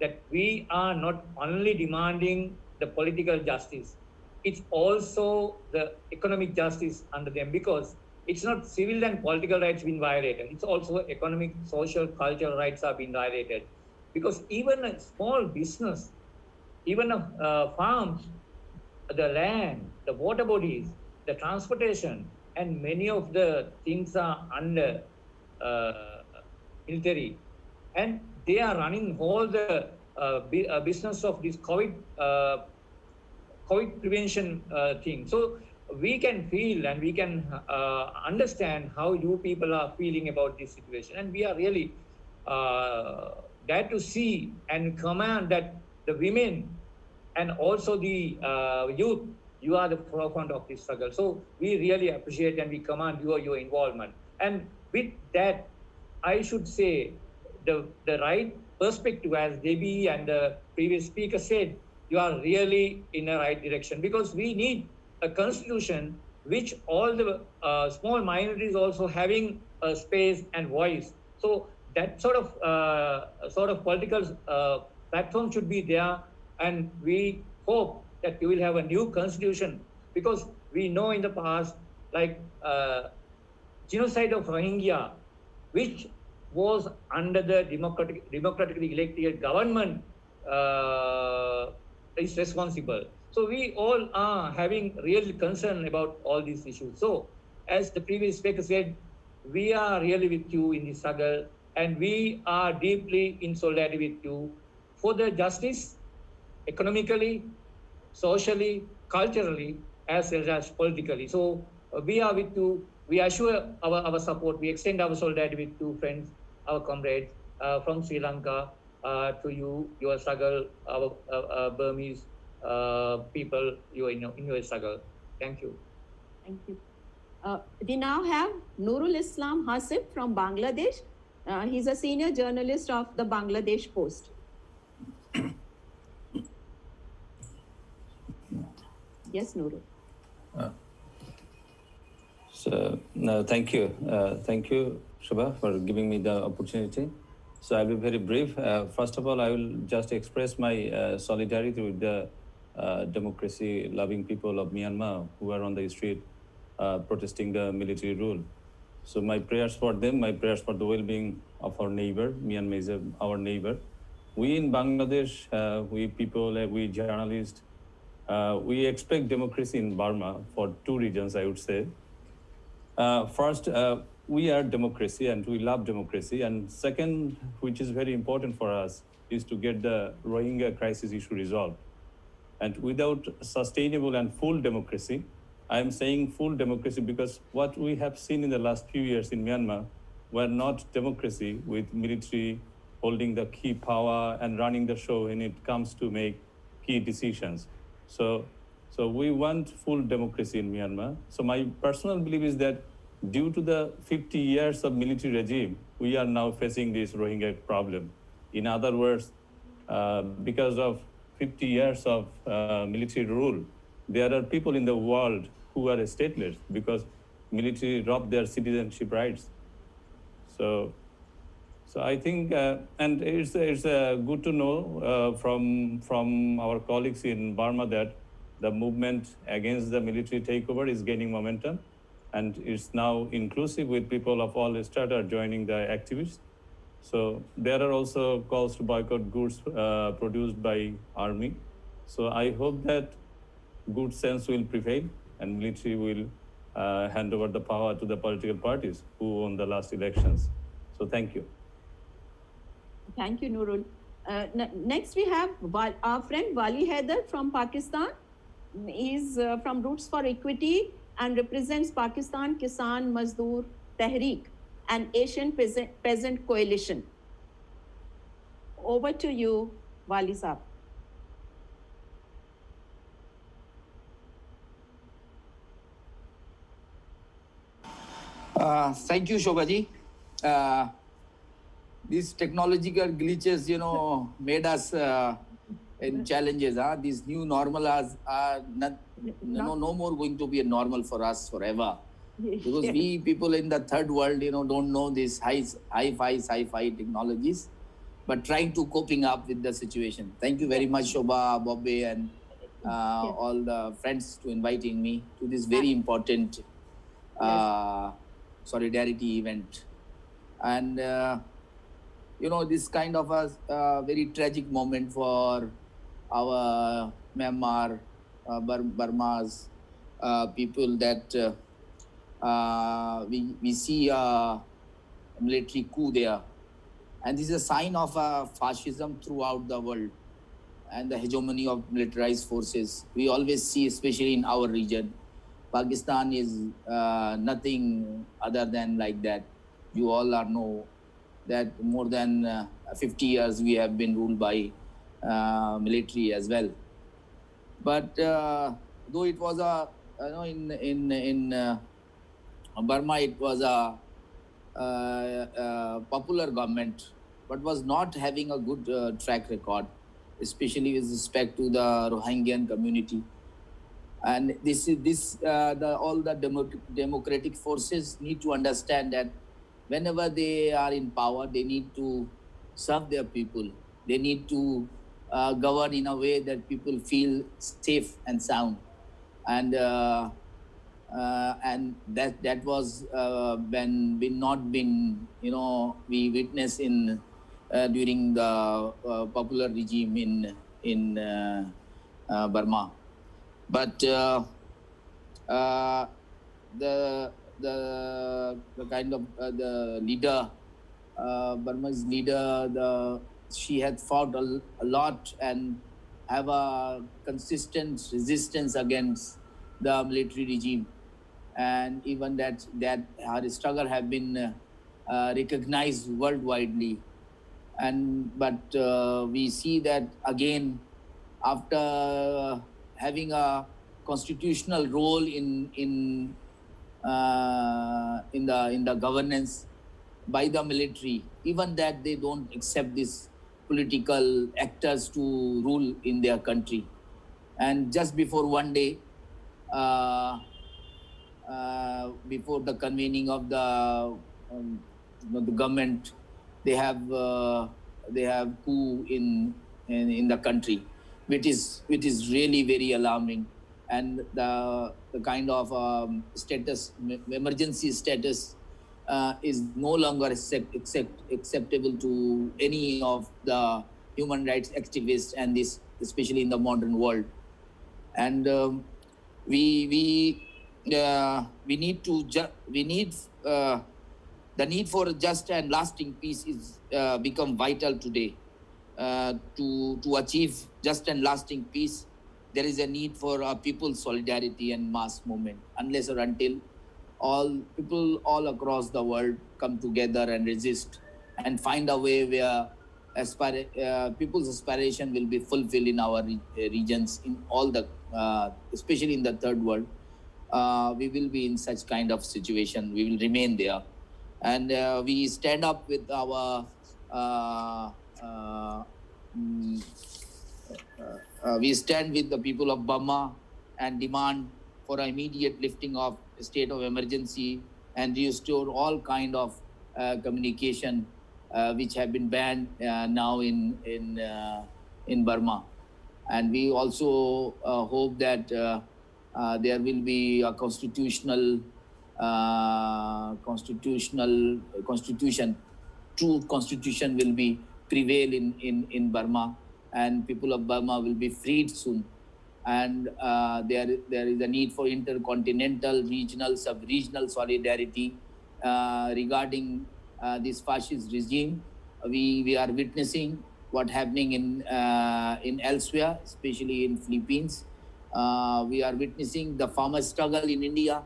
that we are not only demanding the political justice, it's also the economic justice under them, because it's not civil and political rights being violated, it's also economic, social, cultural rights are being violated. Because even a small business, even farms, the land, the water bodies, the transportation, and many of the things are under military. And they are running all the business of this COVID prevention thing. So we can feel and we can understand how you people are feeling about this situation. And we are really glad to see and command that the women and also the youth, you are the forefront of this struggle. So we really appreciate and we command your involvement. And with that, I should say the right perspective, as Debbie and the previous speaker said, you are really in the right direction, because we need a constitution which all the small minorities also having a space and voice. So that sort of political platform should be there, and we hope that we will have a new constitution, because we know in the past, like genocide of Rohingya, which was under the democratically elected government, is responsible. So we all are having real concern about all these issues. So as the previous speaker said, we are really with you in this struggle, and we are deeply in solidarity with you for the justice, economically, socially, culturally, as well as politically. So we are with you. We assure our support. We extend our solidarity with you, friends, our comrades from Sri Lanka to you, your struggle, our Burmese people, you in your struggle. Thank you. Thank you. We now have Nurul Islam Hasib from Bangladesh. He's a senior journalist of the Bangladesh Post. Yes, Nurul. Thank you. Thank you, Shubha, for giving me the opportunity. So I'll be very brief. First of all, I will just express my solidarity with the democracy-loving people of Myanmar who are on the street protesting the military rule. So my prayers for them, my prayers for the well-being of our neighbor. Myanmar is our neighbor. We in Bangladesh, we people, we journalists, we expect democracy in Burma for two reasons, I would say. First, we are democracy and we love democracy. And second, which is very important for us, is to get the Rohingya crisis issue resolved. And without sustainable and full democracy, I am saying full democracy because what we have seen in the last few years in Myanmar were not democracy with military holding the key power and running the show when it comes to make key decisions. So we want full democracy in Myanmar. So my personal belief is that due to the 50 years of military regime, we are now facing this Rohingya problem. In other words, because of 50 years of military rule, there are people in the world who are stateless because military robbed their citizenship rights. So I think, and it's good to know from our colleagues in Burma that the movement against the military takeover is gaining momentum, and it's now inclusive with people of all strata joining the activists. So there are also calls to boycott goods produced by army. So I hope that good sense will prevail and military will hand over the power to the political parties who won the last elections. So thank you. Thank you, Nurul. Next, we have our friend Wali Haider from Pakistan. He's from Roots for Equity and represents Pakistan Kisan Mazdoor Tehreek, an Asian Peasant Coalition. Over to you, Wali Saab. Thank you, Shobhaji. These technological glitches, made us in challenges. These new normal are no more going to be a normal for us forever. Because we people in the third world, don't know these high-fi, sci-fi technologies, but trying to coping up with the situation. Thank you very much, Shobha, Bobby, and all the friends to inviting me to this very important solidarity event. And, this kind of a very tragic moment for our Myanmar, Burma's people that we see a military coup there. And this is a sign of fascism throughout the world and the hegemony of militarized forces. We always see, especially in our region, Pakistan is nothing other than like that. You all know that more than 50 years we have been ruled by military as well. But though it was in Burma, it was a popular government, but was not having a good track record, especially with respect to the Rohingyan community. And all the democratic forces need to understand that whenever they are in power, they need to serve their people. They need to govern in a way that people feel safe and sound. And that was not been we witness in during the popular regime in Burma. But the kind of the leader, Burma's leader, she had fought a lot and have a consistent resistance against the military regime, and even that her struggle have been recognized worldwidely. But we see that again after having a constitutional role in the governance by the military, even that they don't accept these political actors to rule in their country. And just before one day, before the convening of the government, they have coup in the country, which is really very alarming. And the kind of status, emergency status is no longer acceptable to any of the human rights activists, and this especially in the modern world. And we need the need for just and lasting peace is become vital today. To achieve just and lasting peace, there is a need for people's solidarity and mass movement. Unless or until all people all across the world come together and resist and find a way where people's aspiration will be fulfilled in our regions, in all the, especially in the third world, we will be in such kind of situation. We will remain there, and we stand up with our. We stand with the people of Burma and demand for immediate lifting of state of emergency and restore all kind of communication which have been banned now in Burma. And we also hope that there will be a true constitution will be prevail in Burma, and people of Burma will be freed soon. And there is a need for intercontinental, regional, sub-regional solidarity regarding this fascist regime. We are witnessing what happening in elsewhere, especially in Philippines. We are witnessing the farmers' struggle in India.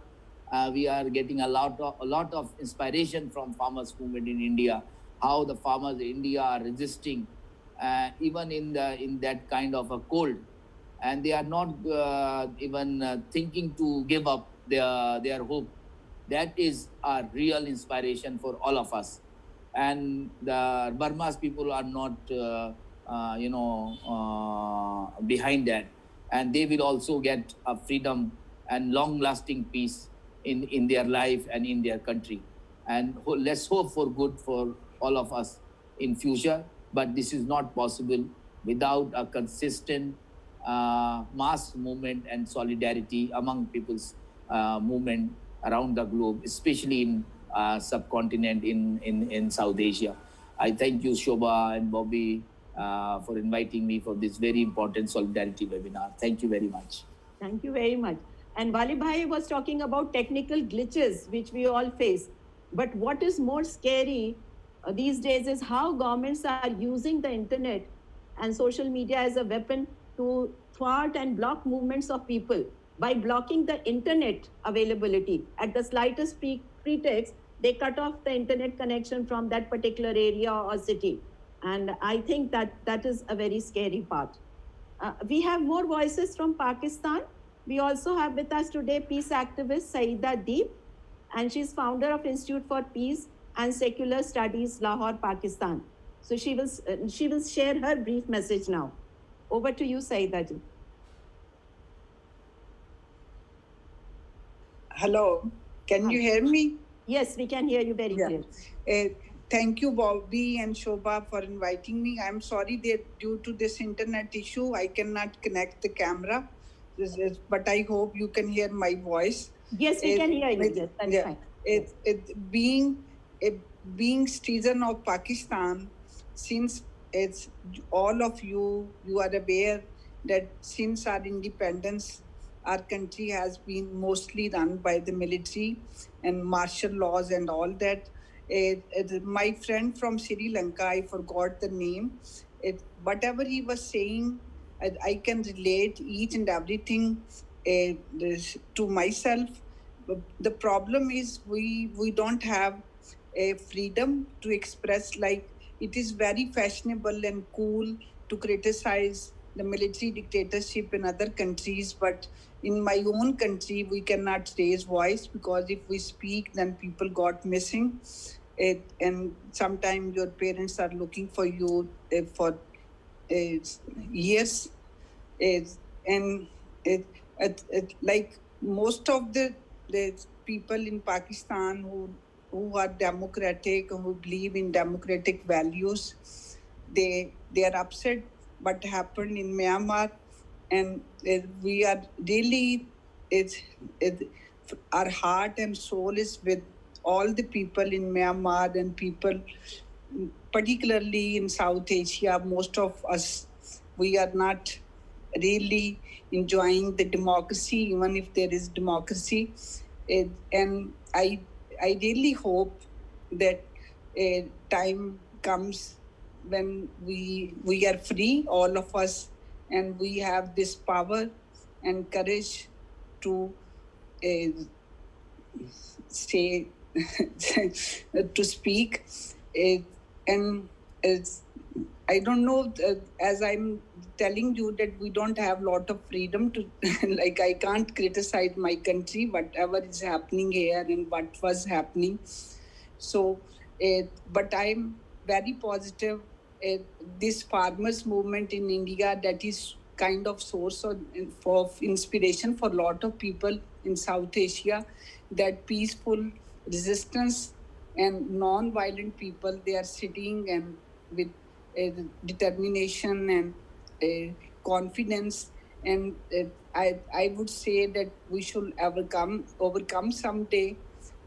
We are getting a lot of inspiration from farmers' movement in India. How the farmers in India are resisting, even in that kind of a cold, and they are not even thinking to give up their hope. That is a real inspiration for all of us. And the Burma's people are not, behind that, and they will also get a freedom and long-lasting peace in their life and in their country. And let's hope for good for all of us in future. But this is not possible without a consistent mass movement and solidarity among people's movement around the globe, especially in subcontinent in South Asia. I thank you, Shobha and Bobby, for inviting me for this very important solidarity webinar. Thank you very much. Thank you very much. And Wali Bhai was talking about technical glitches which we all face. But what is more scary these days is how governments are using the internet and social media as a weapon to thwart and block movements of people. By blocking the internet availability, at the slightest pretext, they cut off the internet connection from that particular area or city. And I think that is a very scary part. We have more voices from Pakistan. We also have with us today peace activist Saida Deep, and she's founder of Institute for Peace and Secular Studies, Lahore, Pakistan. So she will share her brief message now. Over to you, Saida Ji. Hello, can you hear me? Yes, we can hear you very clearly. Thank you, Bobby and Shobha, for inviting me. I'm sorry that due to this internet issue, I cannot connect the camera. But I hope you can hear my voice. Yes, we can hear you. Yes, that's fine. Being citizen of Pakistan, since it's all of you are aware that since our independence, our country has been mostly run by the military and martial laws and all that. My friend from Sri Lanka, I forgot the name. Whatever he was saying, I can relate each and everything to myself. The problem is we don't have a freedom to express. Like, it is very fashionable and cool to criticize the military dictatorship in other countries, but in my own country we cannot raise voice, because if we speak then people got missing, and sometimes your parents are looking for you for years, and like most of the people in Pakistan who are democratic, who believe in democratic values, they are upset what happened in Myanmar, and we are really, our heart and soul is with all the people in Myanmar and people, particularly in South Asia, most of us, we are not really enjoying the democracy, even if there is democracy. And I really hope that a time comes when we are free, all of us, and we have this power and courage to say to speak. And I don't know, as I'm telling you that we don't have a lot of freedom to, like I can't criticize my country, whatever is happening here and what was happening. So, but I'm very positive. This farmers movement in India, that is kind of source of inspiration for a lot of people in South Asia, that peaceful resistance and non-violent people, they are sitting and with determination and confidence. And I would say that we should overcome someday.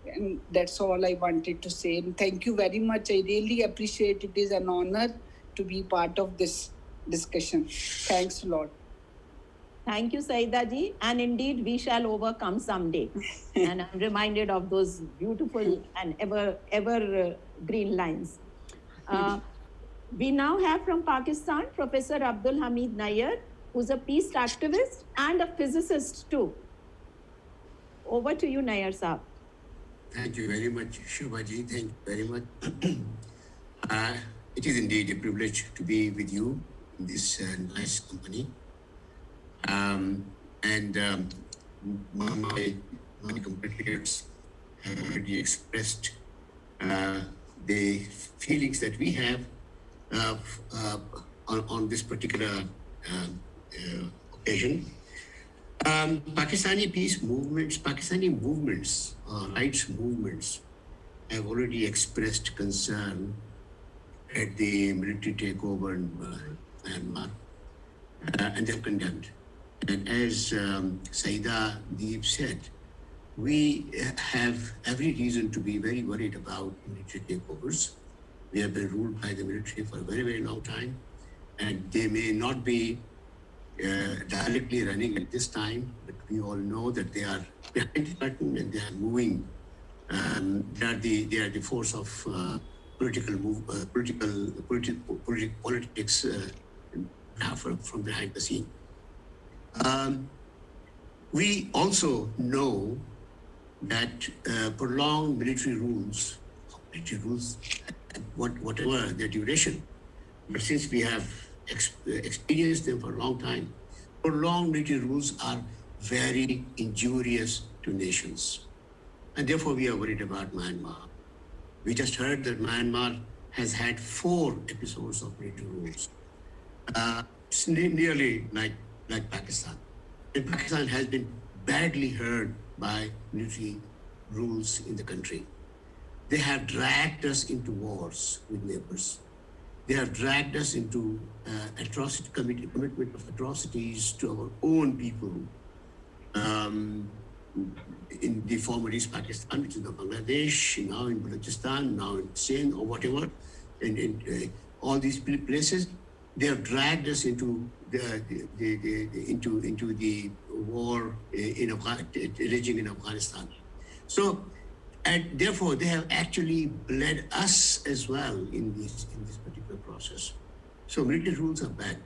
And that's all I wanted to say. And thank you very much. I really appreciate it. It is an honor to be part of this discussion. Thanks a lot. Thank you, Saida ji. And indeed, we shall overcome someday. And I'm reminded of those beautiful and ever green lines. We now have from Pakistan, Professor Abdul Hamid Nayar, who's a peace activist and a physicist too. Over to you, Nayar Saab. Thank you very much, Shobha ji. Thank you very much. It is indeed a privilege to be with you in this nice company. My compatriots have already expressed the feelings that we have on this particular occasion. Pakistani peace movements, Pakistani movements, rights movements have already expressed concern at the military takeover in Myanmar, and they've condemned. And as Saida Deep said, we have every reason to be very worried about military takeovers. We have been ruled by the military for a very, very long time, and they may not be directly running at this time, but we all know that they are behind the curtain and they are moving. They are the force of politics from behind the scene. We also know that prolonged military rules, whatever their duration, but since we have experienced them for a long time, prolonged military rules are very injurious to nations. And therefore we are worried about Myanmar. We just heard that Myanmar has had 4 episodes of military rules, nearly like Pakistan. And Pakistan has been badly hurt by military rules in the country. They have dragged us into wars with neighbors. They have dragged us into commitment of atrocities to our own people in the former East Pakistan, which is the Bangladesh, now in Balochistan, now in Sindh or whatever, in all these places. They have dragged us into the war raging in Afghanistan. So, and therefore, they have actually bled us as well in this particular process. So military rules are bad.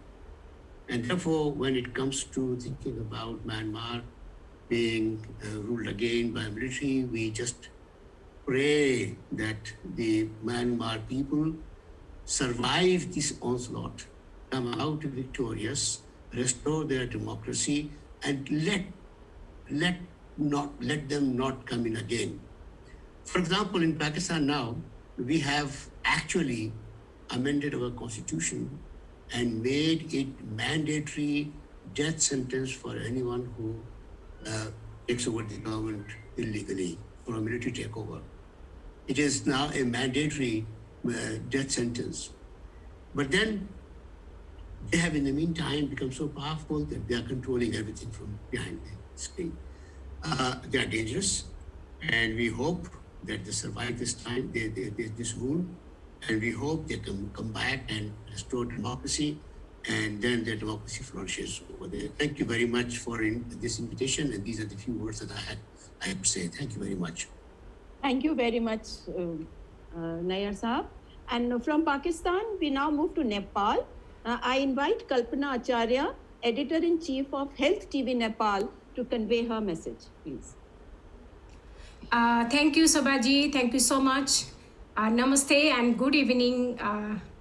And therefore, when it comes to thinking about Myanmar being ruled again by military, we just pray that the Myanmar people survive this onslaught, come out victorious, restore their democracy, and let them not come in again. For example, in Pakistan now, we have actually amended our constitution and made it mandatory death sentence for anyone who takes over the government illegally for a military takeover. It is now a mandatory death sentence. But then they have in the meantime become so powerful that they are controlling everything from behind the screen. They are dangerous, and we hope that they survive this time, this rule, and we hope they can come back and restore democracy, and then the democracy flourishes over there. Thank you very much for this invitation, and these are the few words that I have to say. Thank you very much. Thank you very much, Nayar Sahab. And from Pakistan, we now move to Nepal. I invite Kalpana Acharya, Editor-in-Chief of Health TV Nepal, to convey her message, please. Thank you, Sabaji. Thank you so much. Namaste and good evening,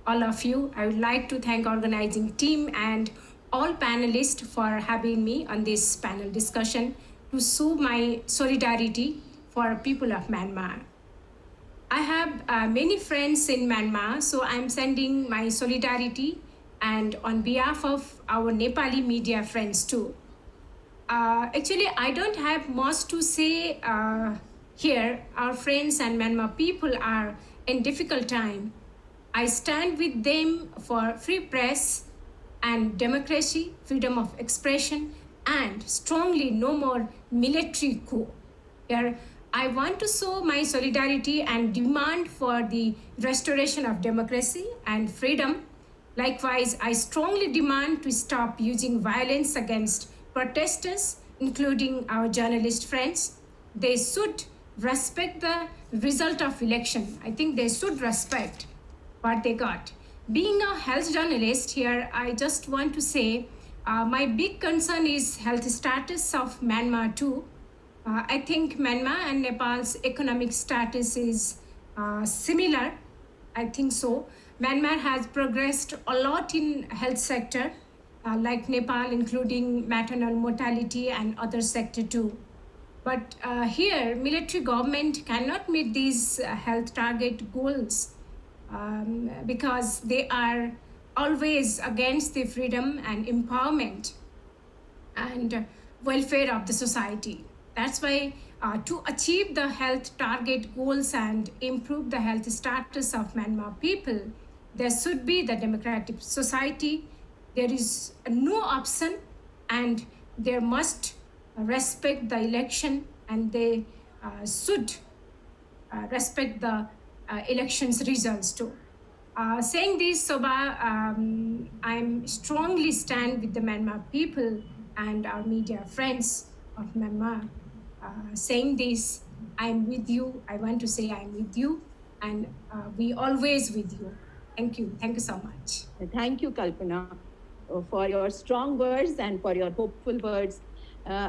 all of you. I would like to thank organizing team and all panelists for having me on this panel discussion to show my solidarity for people of Myanmar. I have many friends in Myanmar, so I'm sending my solidarity and on behalf of our Nepali media friends too. Actually, I don't have much to say here. Our friends and Myanmar people are in difficult time. I stand with them for free press and democracy, freedom of expression, and strongly no more military coup. Here, I want to show my solidarity and demand for the restoration of democracy and freedom. Likewise, I strongly demand to stop using violence against protesters, including our journalist friends. They should respect the result of election. I think they should respect what they got. Being a health journalist here, I just want to say my big concern is health status of Myanmar too. I think Myanmar and Nepal's economic status is similar. I think so. Myanmar has progressed a lot in health sector, like Nepal, including maternal mortality and other sector too. But here, military government cannot meet these health target goals because they are always against the freedom and empowerment and welfare of the society. That's why to achieve the health target goals and improve the health status of Myanmar people, there should be the democratic society. There is no option, and they must respect the election, and they should respect the elections results too. Saying this, Soba, I'm strongly stand with the Myanmar people and our media friends of Myanmar. Saying this, I'm with you. I want to say I'm with you, and we always with you. Thank you. Thank you so much. Thank you, Kalpana, for your strong words and for your hopeful words.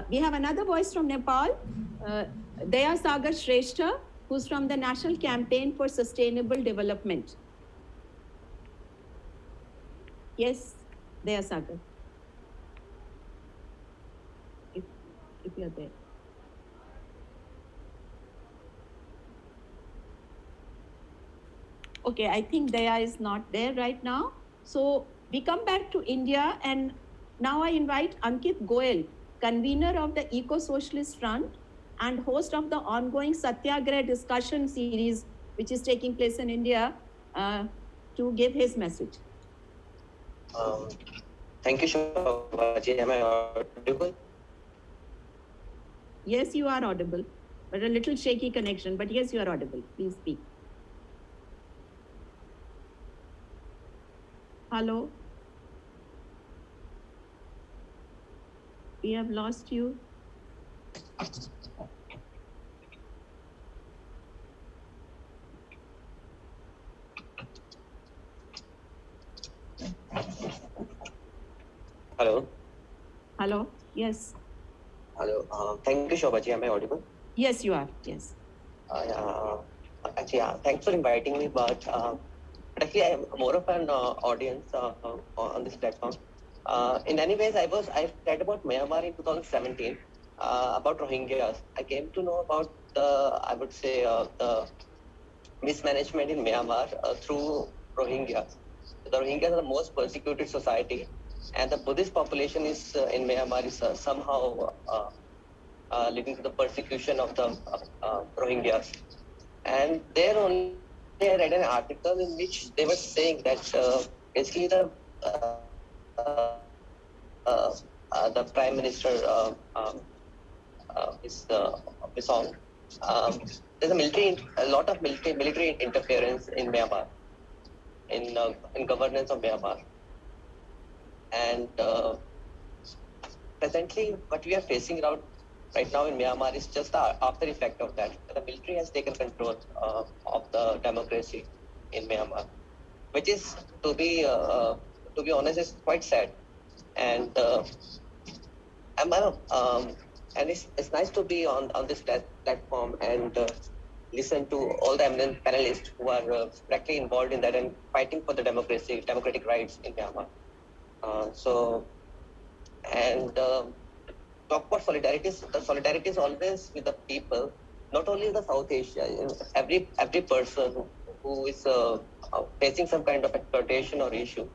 We have another voice from Nepal, Daya Sagar Shrestha, who's from the National Campaign for Sustainable Development. Yes, Daya Sagar. If you're there. Okay, I think Daya is not there right now. So we come back to India, and now I invite Ankit Goel, convener of the Eco-Socialist Front and host of the ongoing Satyagraha discussion series, which is taking place in India, to give his message. Thank you, Shobhaji. Am I audible? Yes, you are audible, but a little shaky connection, but yes, you are audible. Please speak. Hello? We have lost you. Hello? Hello? Yes. Hello. Thank you, Shobhaji. Am I audible? Yes, you are. Yes. Actually, thanks for inviting me, but actually, I am more of an audience on this platform. In any ways, I read about Myanmar in 2017 about Rohingyas. I came to know about the mismanagement in Myanmar through Rohingyas. The Rohingyas are the most persecuted society, and the Buddhist population is in Myanmar is somehow leading to the persecution of the Rohingyas. And there only I read an article in which they were saying that basically the Prime Minister Bisong, there's a lot of military interference in Myanmar, in governance of Myanmar. And presently, what we are facing right now in Myanmar is just the after effect of that. The military has taken control of the democracy in Myanmar, which is, to be honest, is quite sad. And and it's nice to be on this platform and listen to all the eminent panelists who are directly involved in that and fighting for the democratic rights in Myanmar. Talk about solidarity. The solidarity is always with the people, not only the South Asia. Every person who is facing some kind of exploitation or issue.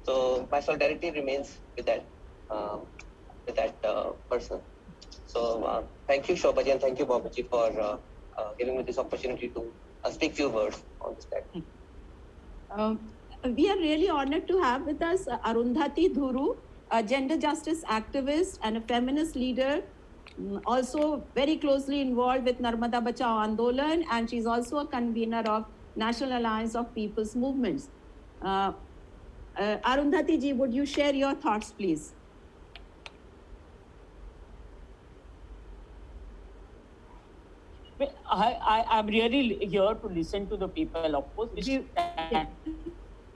So my solidarity remains with that person. So thank you, Shobhaji, and thank you, Babaji, for giving me this opportunity to speak few words on this topic. We are really honored to have with us Arundhati Dhuru, a gender justice activist and a feminist leader, also very closely involved with Narmada Bachao Andolan, and she's also a convener of National Alliance of People's Movements. Arundhati ji, would you share your thoughts, please? I'm really here to listen to the people, of course.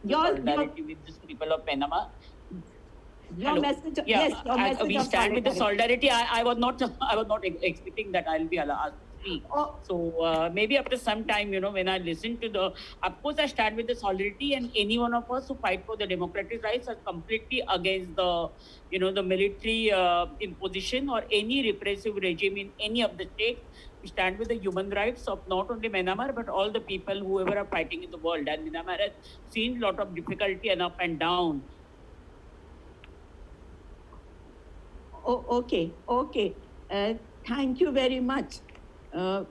Solidarity with these people of Panama. Your message, yeah, yes, your message we stand with the solidarity. I was not expecting that I'll be asked to speak. So maybe after some time, when I listen to of course I stand with the solidarity, and any one of us who fight for the democratic rights are completely against the, the military imposition or any repressive regime in any of the states. We stand with the human rights of not only Myanmar, but all the people whoever are fighting in the world. And Myanmar has seen a lot of difficulty and up and down. Oh, okay. Thank you very much. We are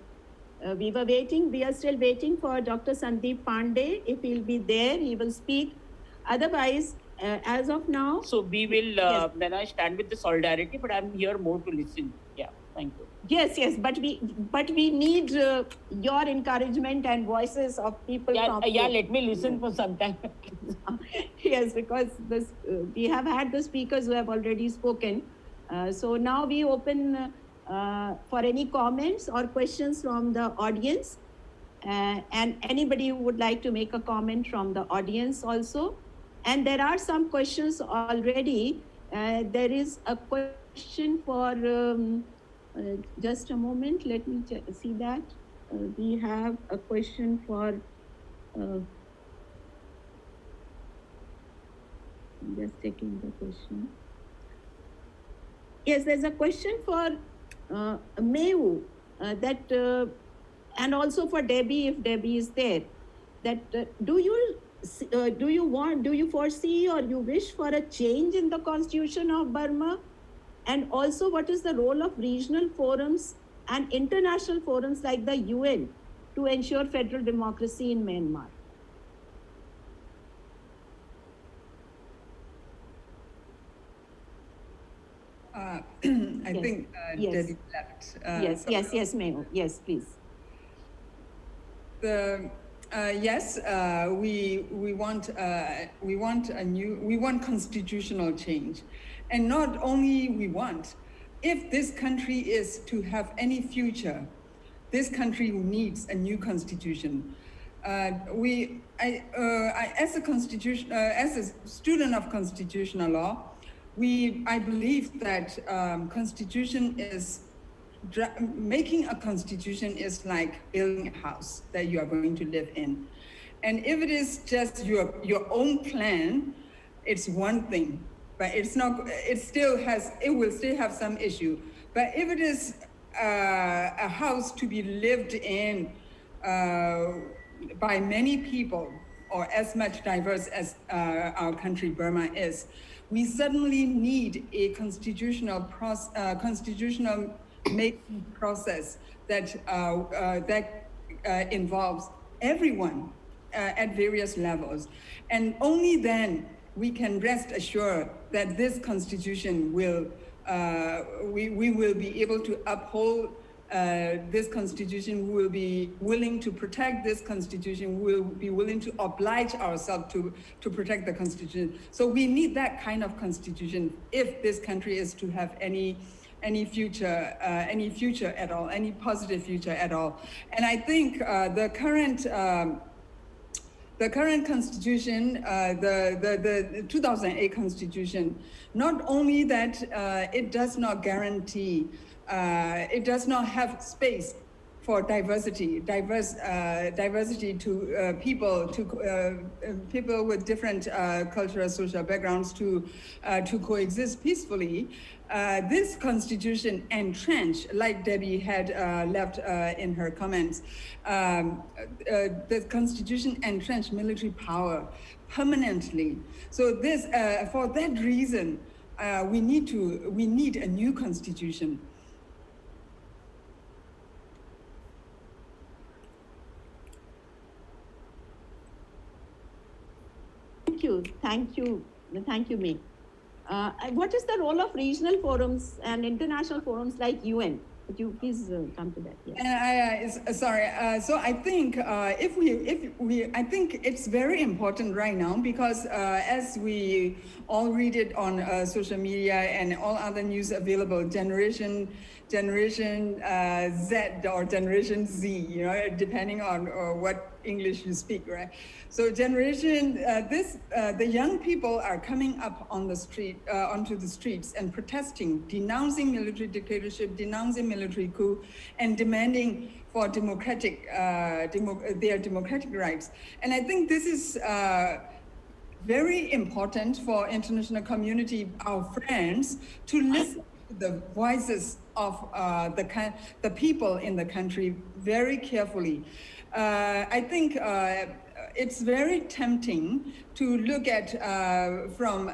still waiting for Dr. Sandeep Pandey. If he'll be there, he will speak. Otherwise, as of now... So we will, then I stand with the solidarity, but I'm here more to listen. Yeah, thank you. Yes, but we need your encouragement and voices of people. Let me listen for some time. Yes, because we have had the speakers who have already spoken. So now we open for any comments or questions from the audience, and anybody who would like to make a comment from the audience also. And there are some questions already. There is a question for, just a moment, let me see that. We have a question for, I'm just taking the question. Yes, there's a question for Meu, and also for Debbie, if Debbie is there, that do you foresee or you wish for a change in the constitution of Burma? And also, what is the role of regional forums and international forums like the UN to ensure federal democracy in Myanmar? I think Debbie left. Yes, Mayo. Yes, please. We want constitutional change, and not only we want. If this country is to have any future, this country needs a new constitution. As a student of constitutional law, I believe that making a constitution is like building a house that you are going to live in. And if it is just your own plan, it's one thing, but it will still have some issue. But if it is a house to be lived in by many people, or as much diverse as our country Burma is, we suddenly need a constitutional making process that involves everyone at various levels. And only then we can rest assured that this constitution will, we will be able to uphold this constitution, will be willing to protect this constitution, will be willing to oblige ourselves to protect the constitution. So we need that kind of constitution if this country is to have any future at all, any positive future at all. And I think the current constitution, the 2008 constitution, not only that it does not guarantee, it does not have space for diversity to people with different cultural, social backgrounds to coexist peacefully. This constitution entrenched, like Debbie had left in her comments, the constitution entrenched military power permanently. So this, for that reason, we need a new constitution. Thank you, May. What is the role of regional forums and international forums like UN? Could you please come to that? Yeah. Sorry. So I think I think it's very important right now because as we all read it on social media and all other news available, Generation Z or Generation Z, depending on what English you speak, right? So the young people are coming up on the street, onto the streets and protesting, denouncing military dictatorship, denouncing military coup, and demanding for their democratic rights. And I think this is very important for international community, our friends, to listen to the voices of the people in the country very carefully. I think it's very tempting to look at from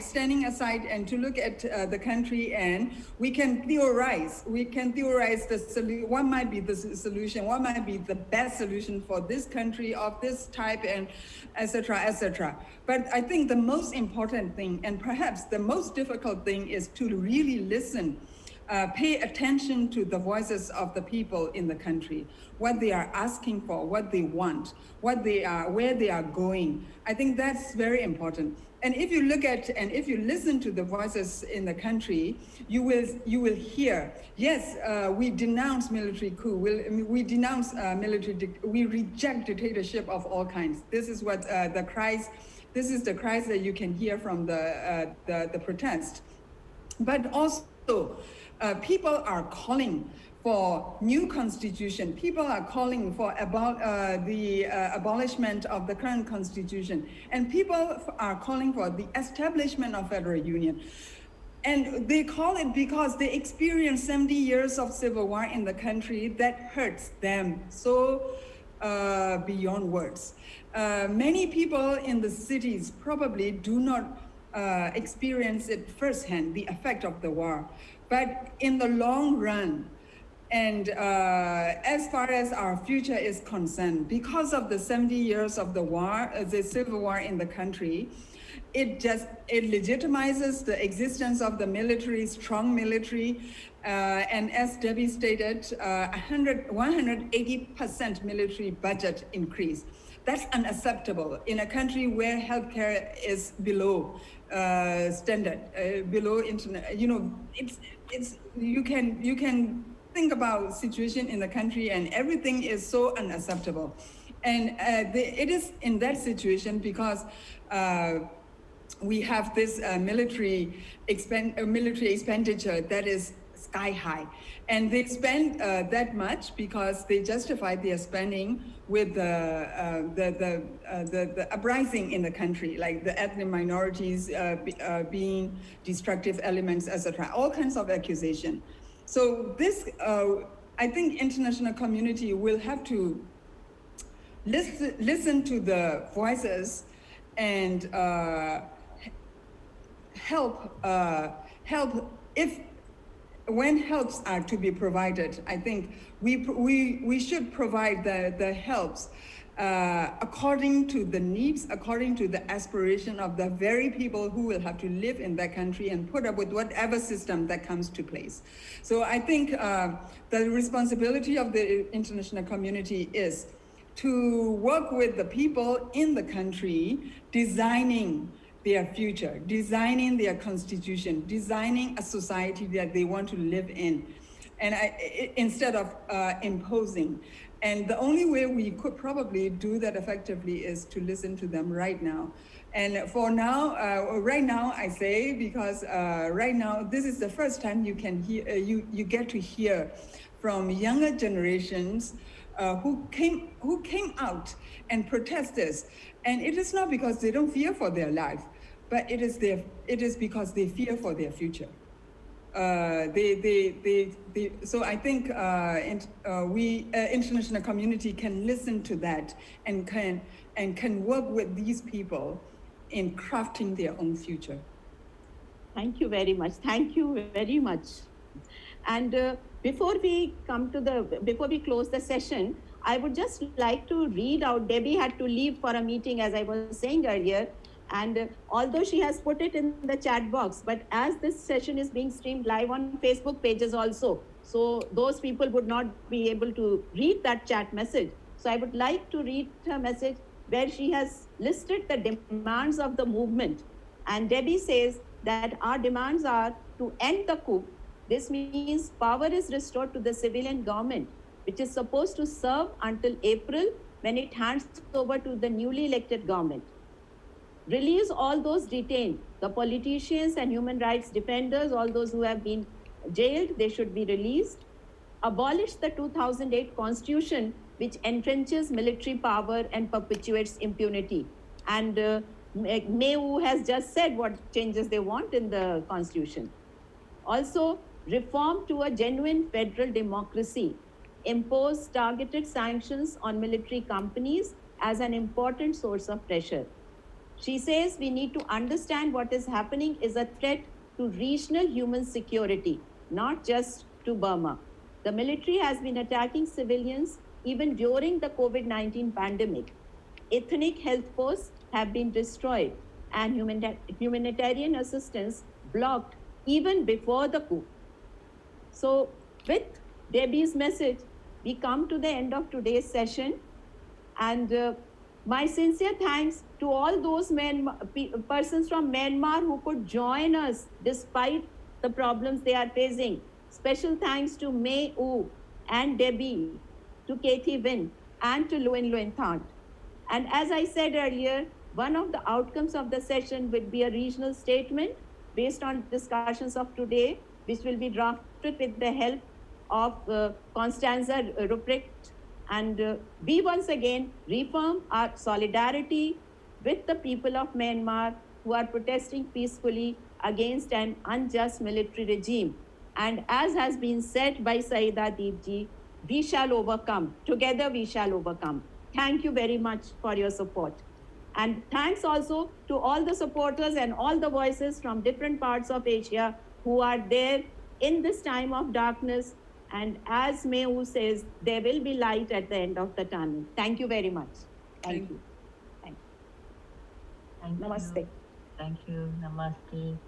standing aside and to look at the country, and we can theorize. What might be the solution, what might be the best solution for this country of this type, and etc., etc. But I think the most important thing, and perhaps the most difficult thing, is to really listen. Pay attention to the voices of the people in the country, what they are asking for, what they want, where they are going. I think that's very important. And if you look at and if you listen to the voices in the country, you will hear, yes, we denounce military coup, we denounce we reject dictatorship of all kinds. This is what the cries that you can hear from the protest. But also, people are calling for new constitution. People are calling for the abolishment of the current constitution. And people are calling for the establishment of federal union. And they call it because they experienced 70 years of civil war in the country that hurts them so beyond words. Many people in the cities probably do not experience it firsthand, the effect of the war. But in the long run, and as far as our future is concerned, because of the 70 years of the war, the civil war in the country, it legitimizes the existence of the military, strong military, and as Debbie stated, 180% military budget increase. That's unacceptable in a country where healthcare is below standard, below internet. You can think about situation in the country, and everything is so unacceptable. And it is in that situation because we have this military expenditure that is sky high, and they spend that much because they justify their spending with the uprising in the country, like the ethnic minorities being destructive elements, etc. All kinds of accusation. So this, I think, international community will have to listen to the voices and help when helps are to be provided. I think we should provide the helps according to the needs, according to the aspiration of the very people who will have to live in that country and put up with whatever system that comes to place. So I think the responsibility of the international community is to work with the people in the country, designing their future, designing their constitution, designing a society that they want to live in, and instead of imposing. And the only way we could probably do that effectively is to listen to them right now. And for now, right now I say, because right now, this is the first time you can hear, you get to hear from younger generations who came out and protested. And it is not because they don't fear for their life, but it is because they fear for their future. So I think we international community can listen to that and can work with these people in crafting their own future. Thank you very much. Thank you very much. And before we close the session, I would just like to read out. Debbie had to leave for a meeting, as I was saying earlier. And although she has put it in the chat box, but as this session is being streamed live on Facebook pages also, so those people would not be able to read that chat message. So I would like to read her message where she has listed the demands of the movement. And Debbie says that our demands are to end the coup. This means power is restored to the civilian government, which is supposed to serve until April, when it hands over to the newly elected government. Release all those detained, the politicians and human rights defenders, all those who have been jailed, they should be released. Abolish the 2008 constitution, which entrenches military power and perpetuates impunity. And Mayu has just said what changes they want in the constitution. Also, reform to a genuine federal democracy. Impose targeted sanctions on military companies as an important source of pressure. She says we need to understand what is happening is a threat to regional human security, not just to Burma. The military has been attacking civilians even during the COVID-19 pandemic. Ethnic health posts have been destroyed and humanitarian assistance blocked even before the coup. So with Debbie's message, we come to the end of today's session. And my sincere thanks to all those persons from Myanmar who could join us despite the problems they are facing. Special thanks to Mayu and Debbie, to Katie Win, and to Luin Thant. And as I said earlier, one of the outcomes of the session would be a regional statement based on discussions of today, which will be drafted with the help of Constanza Ruprecht. And we once again reaffirm our solidarity with the people of Myanmar who are protesting peacefully against an unjust military regime. And as has been said by Saida Deepji, we shall overcome. Together we shall overcome. Thank you very much for your support. And thanks also to all the supporters and all the voices from different parts of Asia who are there in this time of darkness. And as Mayu says, there will be light at the end of the tunnel. Thank you very much. Thank you. Thank you. Namaste. Thank you. Namaste.